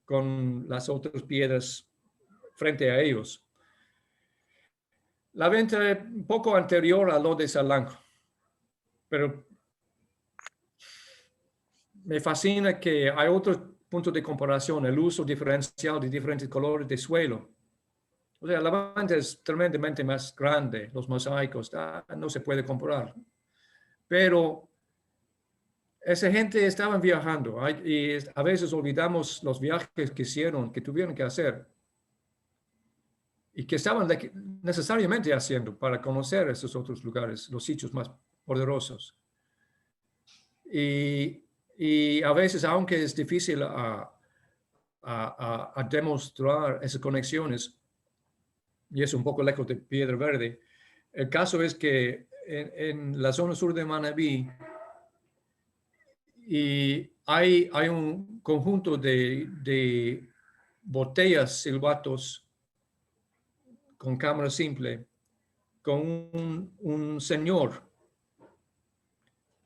con las otras piedras frente a ellos. La venta es un poco anterior a lo de Salango, pero me fascina que hay otros puntos de comparación, el uso diferencial de diferentes colores de suelo. O sea, la venta es tremendamente más grande, los mosaicos, no se puede comparar. Pero esa gente estaba viajando y a veces olvidamos los viajes que hicieron, que tuvieron que hacer y que estaban necesariamente haciendo para conocer esos otros lugares, los sitios más poderosos. Y a veces, aunque es difícil a demostrar esas conexiones, y es un poco lejos de Piedra Verde, el caso es que en la zona sur de Manabí y hay un conjunto de botellas silbatos con cámara simple, con un señor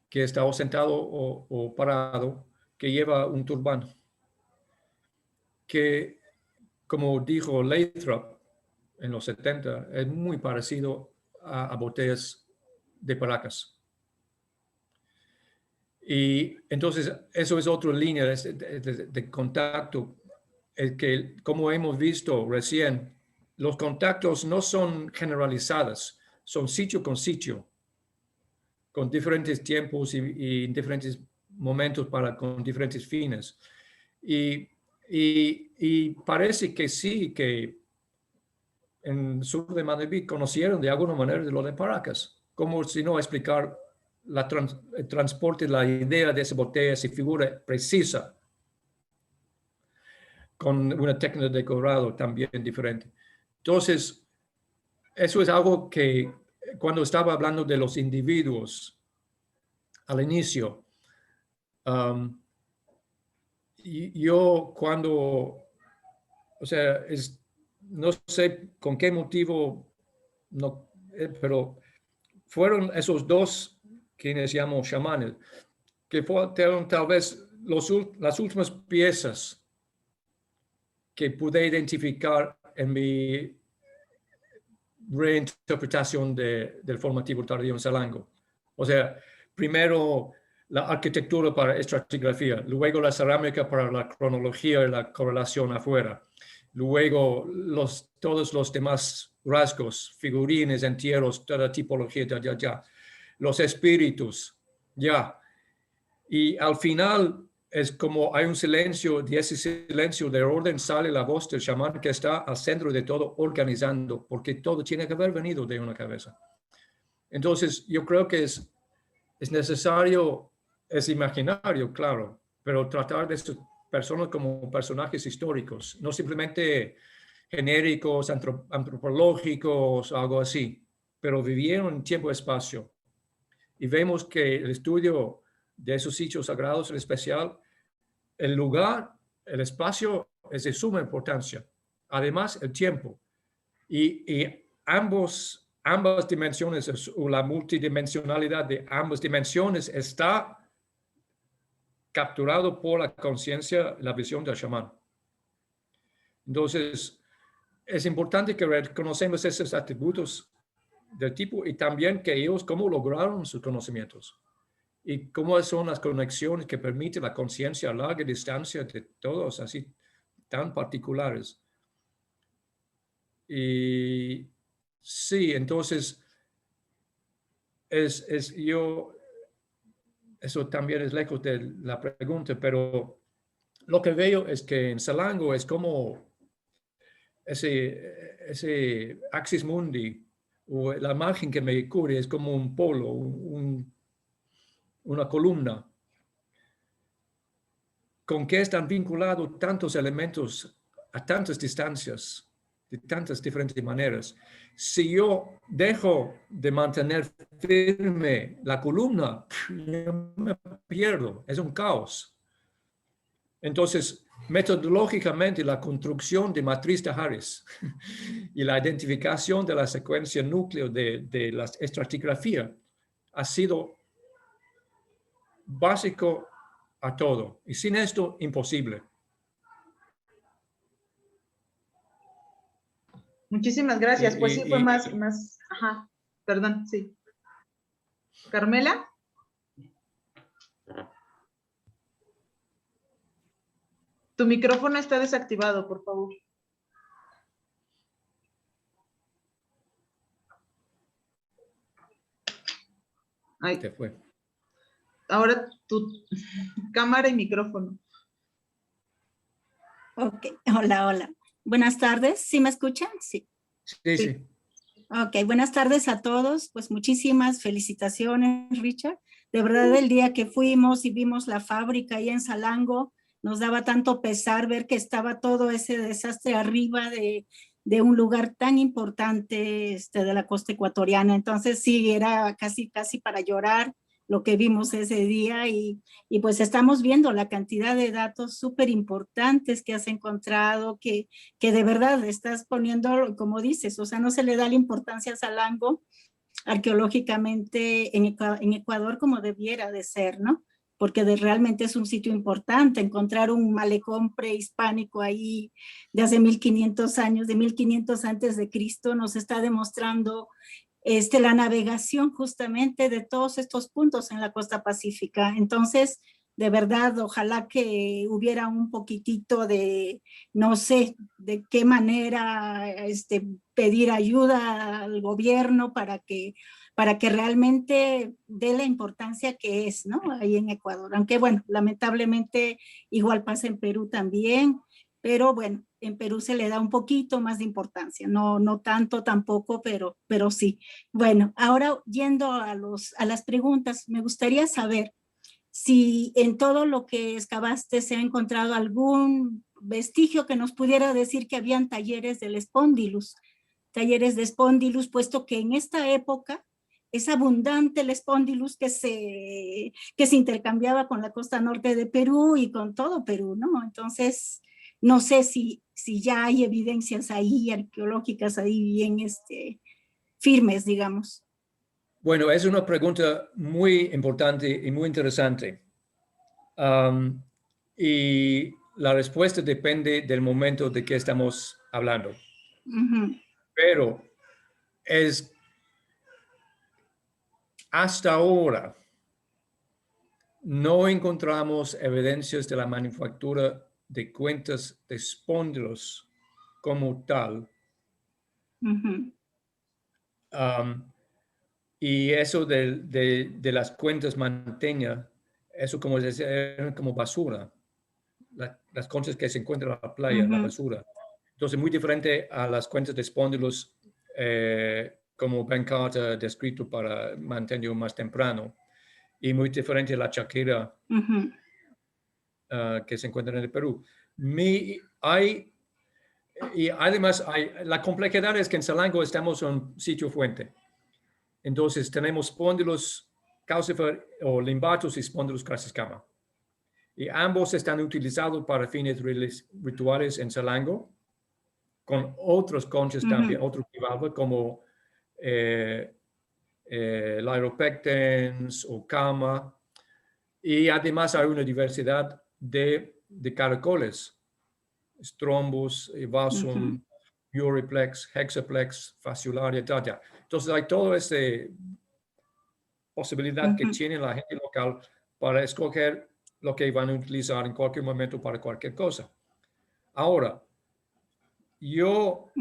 que está sentado o parado, que lleva un turbán, que, como dijo Lathrop en los 70, es muy parecido a botellas de Paracas. Y entonces eso es otra línea de contacto, el que, como hemos visto recién, los contactos no son generalizados, son sitio con sitio, con diferentes tiempos y diferentes momentos con diferentes fines. Y parece que sí, que en el sur de Manabí conocieron de alguna manera de lo de Paracas, como si no explicar el transporte, la idea de esa botella se figura precisa, con una técnica de decorado también diferente. Entonces, eso es algo que cuando estaba hablando de los individuos al inicio, yo cuando, o sea, no sé con qué motivo, pero fueron esos dos quienes llamo chamanes, que fueron tal vez las últimas piezas que pude identificar en mi reinterpretación del formativo tardío en Salango. O sea, primero la arquitectura para estratigrafía, luego la cerámica para la cronología y la correlación afuera, luego todos los demás rasgos, figurines, entierros, toda tipología, ya. Los espíritus, ya. Y al final es como hay un silencio, de ese silencio de orden sale la voz del chamán que está al centro de todo organizando, porque todo tiene que haber venido de una cabeza. Entonces, yo creo que es necesario, es imaginario, claro, pero tratar de estas personas como personajes históricos, no simplemente genéricos, antropológicos, algo así, pero vivieron en tiempo y espacio. Y vemos que el estudio de esos sitios sagrados, en especial, el lugar, el espacio es de suma importancia. Además, el tiempo. Y ambas dimensiones, o la multidimensionalidad de ambas dimensiones está capturado por la conciencia, la visión del chamán. Entonces, es importante que reconocemos esos atributos del tipo y también que ellos cómo lograron sus conocimientos. y cómo son las conexiones que permiten la conciencia a larga distancia de todos, así tan particulares. Y sí, entonces, eso también es lejos de la pregunta, pero lo que veo es que en Salango es como ese axis mundi, o la margen que me cubre es como un polo, una columna, con que están vinculados tantos elementos a tantas distancias, de tantas diferentes maneras. Si yo dejo de mantener firme la columna, yo me pierdo, es un caos. Entonces, metodológicamente, la construcción de matriz de Harris y la identificación de la secuencia núcleo de la estratigrafía ha sido básico a todo. Y sin esto, imposible. Muchísimas gracias. Pues sí, fue más, ajá, perdón, sí. Carmela. Tu micrófono está desactivado, por favor. Ahí. Se fue. Ahora tu cámara y micrófono. Ok, hola. Buenas tardes, ¿sí me escuchan? Sí. Sí. Ok, buenas tardes a todos. Pues muchísimas felicitaciones, Richard. De verdad, el día que fuimos y vimos la fábrica ahí en Salango, nos daba tanto pesar ver que estaba todo ese desastre arriba de un lugar tan importante de la costa ecuatoriana. Entonces sí, era casi para llorar lo que vimos ese día y pues estamos viendo la cantidad de datos súper importantes que has encontrado, que de verdad estás poniendo, como dices, o sea, no se le da la importancia a Salango arqueológicamente en Ecuador como debiera de ser, ¿no? Porque realmente es un sitio importante, encontrar un malecón prehispánico ahí de hace 1500 años, de 1500 antes de Cristo, nos está demostrando la navegación justamente de todos estos puntos en la costa pacífica. Entonces, de verdad, ojalá que hubiera un poquitito de, no sé, de qué manera pedir ayuda al gobierno para que realmente dé la importancia que es, ¿no? Ahí en Ecuador. Aunque bueno, lamentablemente igual pasa en Perú también, pero bueno, en Perú se le da un poquito más de importancia, no tanto tampoco, pero sí. Bueno, ahora yendo a las preguntas, me gustaría saber si en todo lo que excavaste se ha encontrado algún vestigio que nos pudiera decir que habían talleres de Spondylus, puesto que en esta época es abundante el Spondylus que se intercambiaba con la costa norte de Perú y con todo Perú, ¿no? Entonces, no sé si ya hay evidencias ahí arqueológicas ahí bien firmes, digamos. Bueno, es una pregunta muy importante y muy interesante. Y la respuesta depende del momento de que estamos hablando. Pero hasta ahora no encontramos evidencias de la manufactura de cuentas de Spondylus como tal. Y eso de las cuentas manteñas, eso como eran como basura, las conchas que se encuentran en la playa, la basura. Entonces, muy diferente a las cuentas de Spondylus, como Ben Carter ha descrito para mantener más temprano, y muy diferente a la chaquera que se encuentra en el Perú. Y además, la complejidad es que en Salango estamos en un sitio fuente. Entonces, tenemos Spondylus calcifer o Limbatus y Spondylus crassiscama. Y ambos están utilizados para fines rituales en Salango, con otros conchas también, otros bivalves como Lyropectens o Cama. Y además hay una diversidad de caracoles, Strombus, Evasum, Uriplex, Hexaplex, Fasciolaria, etc. Entonces hay todo ese posibilidad que tiene la gente local para escoger lo que van a utilizar en cualquier momento para cualquier cosa. Ahora, yo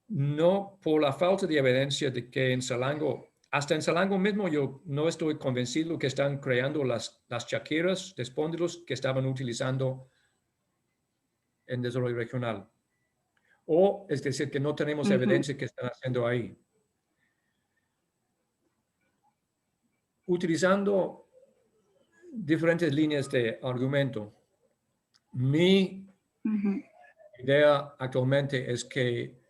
no, por la falta de evidencia de que en Salango, hasta en Salango mismo, yo no estoy convencido que están creando las chaquiras de espóndilos que estaban utilizando en desarrollo regional. O es decir, que no tenemos evidencia que están haciendo ahí. Utilizando diferentes líneas de argumento, mi idea actualmente es que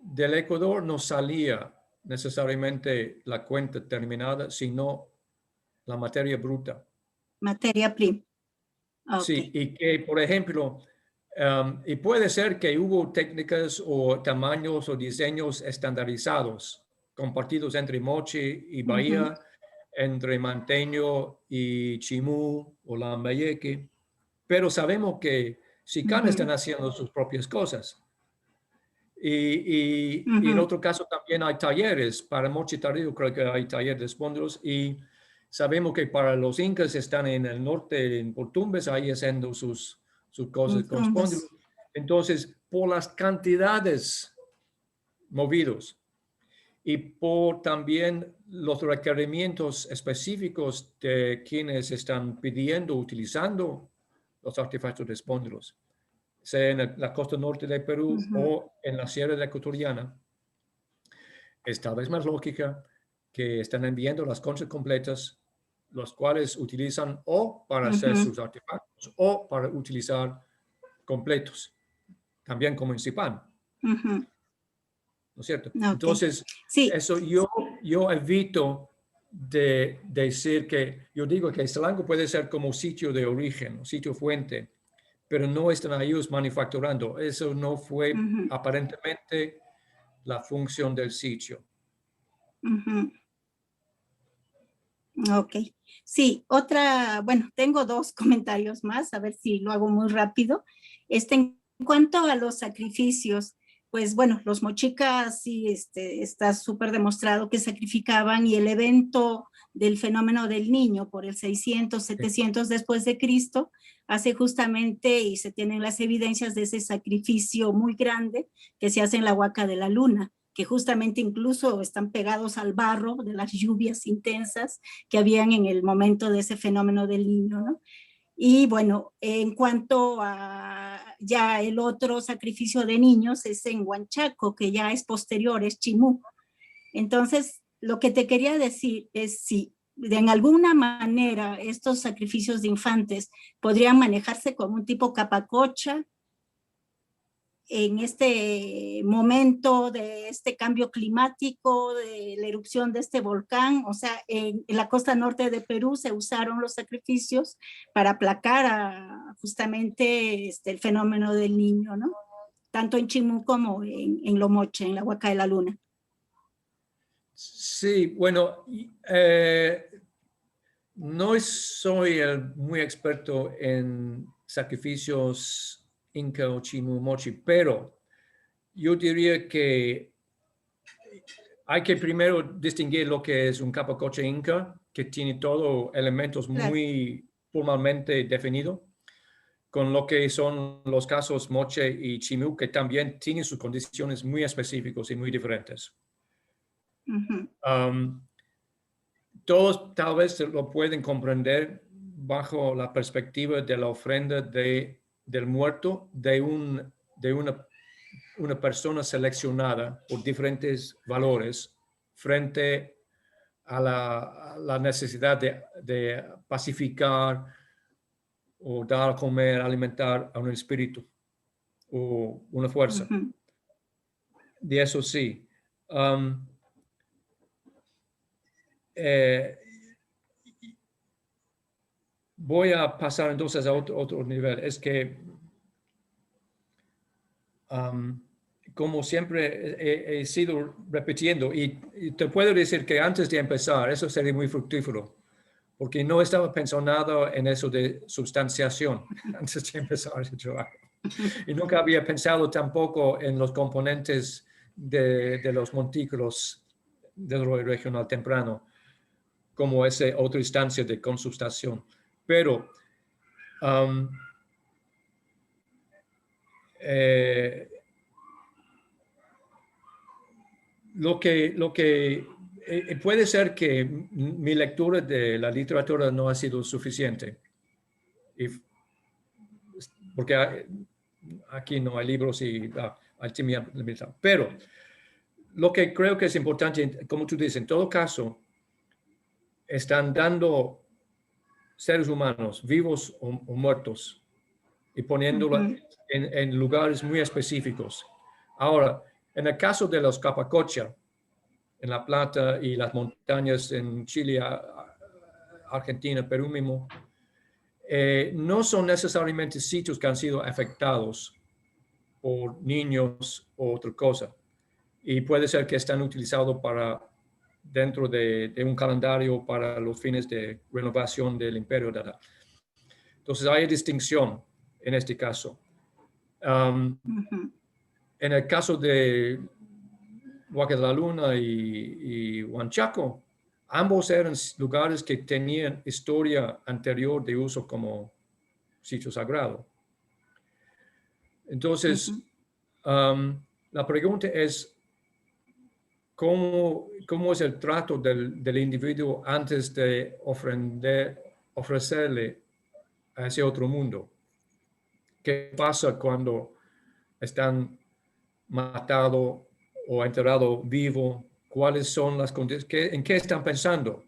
del Ecuador no salía necesariamente la cuenta terminada, sino la materia bruta. Materia prima. Okay. Sí, y que, por ejemplo, y puede ser que hubo técnicas o tamaños o diseños estandarizados, compartidos entre Moche y Bahía, entre Manteño y Chimú o Lambayeque, pero sabemos que Sican están haciendo sus propias cosas. Y en otro caso también hay talleres, para Moche Tardío creo que hay talleres de espóndilos, y sabemos que para los incas están en el norte, en Portumbes, ahí haciendo sus cosas con espóndilos. Entonces, por las cantidades movidos y por también los requerimientos específicos de quienes están pidiendo, utilizando los artefactos de espóndilos, sea en la costa norte de Perú o en la sierra ecuatoriana, es tal vez más lógica que están enviando las conchas completas, los cuales utilizan o para hacer sus artefactos o para utilizar completos, también como en Sipán. ¿No es cierto? Okay. Entonces, sí. Eso yo evito de decir que, yo digo que Salango puede ser como sitio de origen, sitio fuente, pero no están ellos manufacturando. Eso no fue aparentemente la función del sitio. Ok. Sí, bueno, tengo dos comentarios más, a ver si lo hago muy rápido. En cuanto a los sacrificios, pues bueno, los mochicas sí está súper demostrado que sacrificaban, y el evento del fenómeno del niño por el 600, 700 después de Cristo hace justamente, y se tienen las evidencias de ese sacrificio muy grande que se hace en la Huaca de la Luna, que justamente incluso están pegados al barro de las lluvias intensas que habían en el momento de ese fenómeno del niño, ¿no? Y bueno, en cuanto a ya el otro sacrificio de niños es en Huanchaco, que ya es posterior, es Chimú. Entonces, lo que te quería decir es si en alguna manera estos sacrificios de infantes podrían manejarse como un tipo capacocha en este momento de este cambio climático, de la erupción de este volcán. O sea, en la costa norte de Perú se usaron los sacrificios para aplacar justamente el fenómeno del niño, ¿no? Tanto en Chimú como en Lomoche, en la Huaca de la Luna. Sí, bueno, no soy muy experto en sacrificios Inca o Chimú Mochi, pero yo diría que hay que primero distinguir lo que es un capacoche Inca, que tiene todos elementos muy formalmente definidos, con lo que son los casos Moche y Chimú, que también tienen sus condiciones muy específicas y muy diferentes. Todos tal vez lo pueden comprender bajo la perspectiva de la ofrenda del muerto de una persona seleccionada por diferentes valores frente a la necesidad de pacificar o dar a comer, alimentar a un espíritu o una fuerza. De eso sí. Voy a pasar entonces a otro nivel. Es que, como siempre he sido repitiendo, y te puedo decir que antes de empezar, eso sería muy fructífero, porque no estaba pensando en eso de sustanciación antes de empezar ese trabajo. Y nunca había pensado tampoco en los componentes de los montículos desarrollo regional temprano como esa otra instancia de consubstanciación. Pero lo que puede ser que mi lectura de la literatura no ha sido suficiente, porque aquí no hay libros y hay tiempo limitado. Pero lo que creo que es importante, como tú dices, en todo caso, están dando seres humanos, vivos o muertos, y poniéndolos en lugares muy específicos. Ahora, en el caso de los Capacocha, en La Plata y las montañas en Chile, Argentina, Perú mismo, no son necesariamente sitios que han sido afectados por niños o otra cosa. Y puede ser que están utilizados para dentro de un calendario para los fines de renovación del imperio. Entonces hay distinción en este caso. En el caso de Huaca de la Luna y Huanchaco, ambos eran lugares que tenían historia anterior de uso como sitio sagrado. Entonces, la pregunta es, ¿cómo es el trato del individuo antes de ofrecerle a ese otro mundo? ¿Qué pasa cuando están matados o enterrados vivos? ¿Cuáles son las condiciones? ¿En qué están pensando?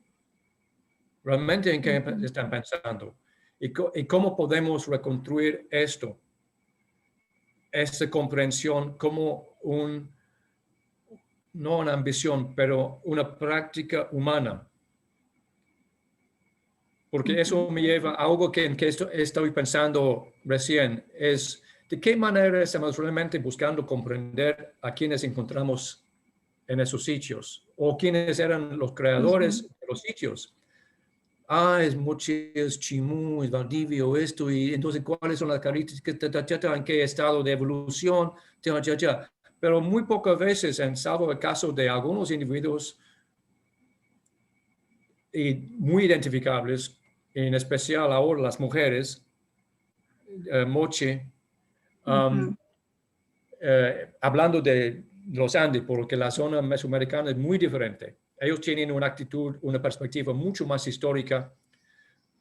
¿Realmente en qué están pensando? ¿Y cómo podemos reconstruir esto? Esta comprensión como no una ambición, pero una práctica humana. Porque eso me lleva a algo en que estoy pensando recién, es de qué manera estamos realmente buscando comprender a quienes encontramos en esos sitios, o quiénes eran los creadores de los sitios. Es Moche, Chimú, es Valdivia, esto, y entonces cuáles son las características, en qué estado de evolución, pero muy pocas veces, en salvo el caso de algunos individuos y muy identificables, en especial ahora las mujeres, Moche, hablando de los Andes, porque la zona mesoamericana es muy diferente. Ellos tienen una actitud, una perspectiva mucho más histórica,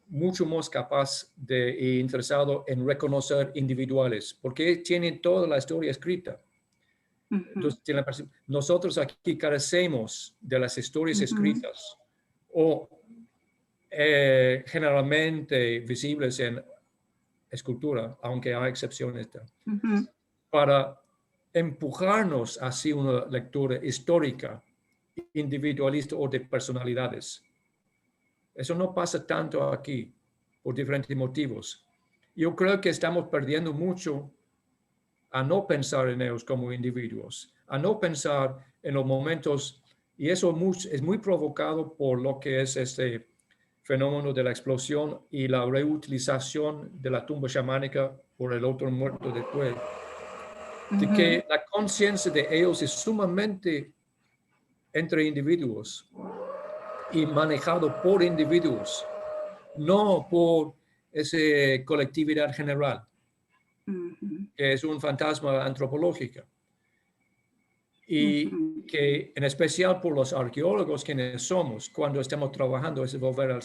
mucho más capaz e interesado en reconocer individuales, porque tienen toda la historia escrita. Entonces, nosotros aquí carecemos de las historias escritas o generalmente visibles en escultura, aunque hay excepciones, para empujarnos hacia una lectura histórica, individualista o de personalidades. Eso no pasa tanto aquí por diferentes motivos. Yo creo que estamos perdiendo mucho a no pensar en ellos como individuos, a no pensar en los momentos, y eso es muy provocado por lo que es este fenómeno de la explosión y la reutilización de la tumba chamánica por el otro muerto después. De que la conciencia de ellos es sumamente entre individuos y manejado por individuos, no por esa colectividad general, que es un fantasma antropológico. Y que en especial por los arqueólogos quienes somos, cuando estamos trabajando, es volver al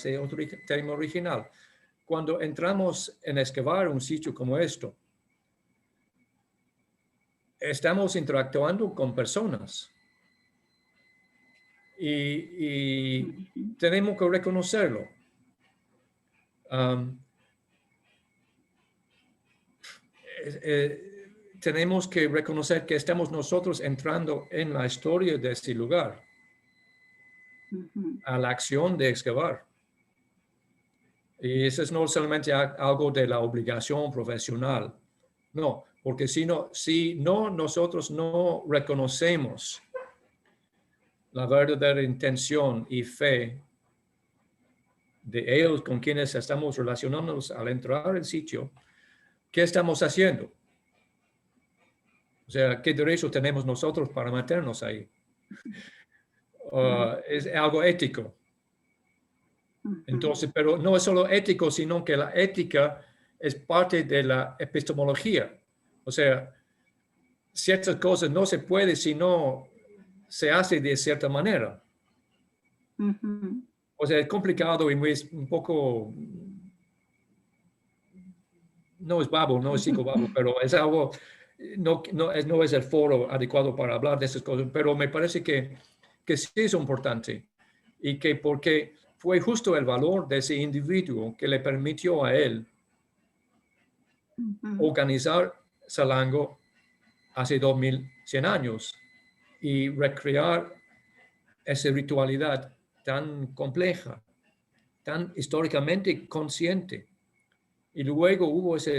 tema original, cuando entramos en excavar un sitio como esto, estamos interactuando con personas y tenemos que reconocerlo. Tenemos que reconocer que estamos nosotros entrando en la historia de ese lugar, a la acción de excavar. Y eso es no solamente algo de la obligación profesional, no, porque si no nosotros no reconocemos la verdadera intención y fe de ellos con quienes estamos relacionándonos al entrar al sitio, ¿qué estamos haciendo? O sea, ¿qué derecho tenemos nosotros para meternos ahí? es algo ético. Entonces, pero no es solo ético, sino que la ética es parte de la epistemología. O sea, ciertas cosas no se puede si no se hace de cierta manera. O sea, es complicado y es un poco, no es babo, no es psicobabo, pero es algo, no es el foro adecuado para hablar de esas cosas, pero me parece que sí es importante y que porque fue justo el valor de ese individuo que le permitió a él organizar Salango hace 2100 años y recrear esa ritualidad tan compleja, tan históricamente consciente. Y luego hubo esa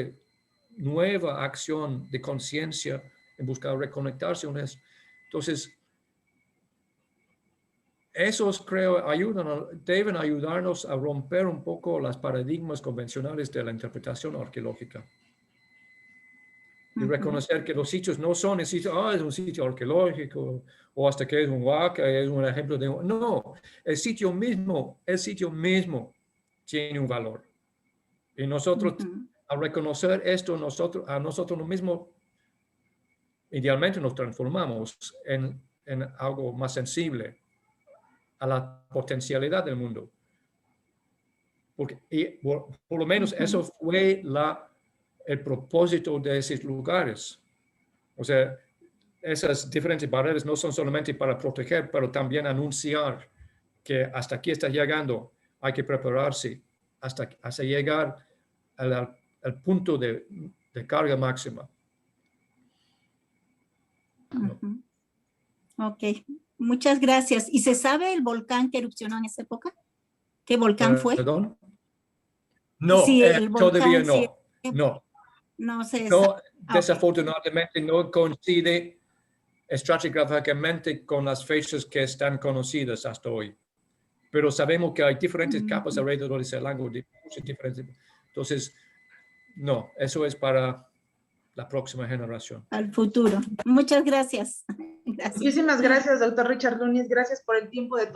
nueva acción de conciencia en buscar reconectarse con eso. Entonces, esos creo deben ayudarnos a romper un poco los paradigmas convencionales de la interpretación arqueológica. Y reconocer que los sitios no son el sitio, es un sitio arqueológico, o hasta que es un huaca, es un ejemplo de... No, el sitio mismo tiene un valor. Y nosotros, al reconocer esto, a nosotros mismos, idealmente nos transformamos en algo más sensible a la potencialidad del mundo. Porque, por lo menos eso fue el propósito de esos lugares. O sea, esas diferentes barreras no son solamente para proteger, pero también anunciar que hasta aquí está llegando, hay que prepararse hasta llegar al punto de carga máxima. Ok, muchas gracias. ¿Y se sabe el volcán que erupcionó en esa época? ¿Qué volcán fue? ¿Perdón? No, Sí, el volcán, todavía no. sí. No. No se No, sabe. desafortunadamente no coincide estratigráficamente con las fechas que están conocidas hasta hoy. Pero sabemos que hay diferentes capas alrededor de Salango, diferentes. Entonces, no, eso es para la próxima generación. Al futuro. Muchas gracias. Gracias. Muchísimas gracias, doctor Richard Núñez. Gracias por el tiempo de todos.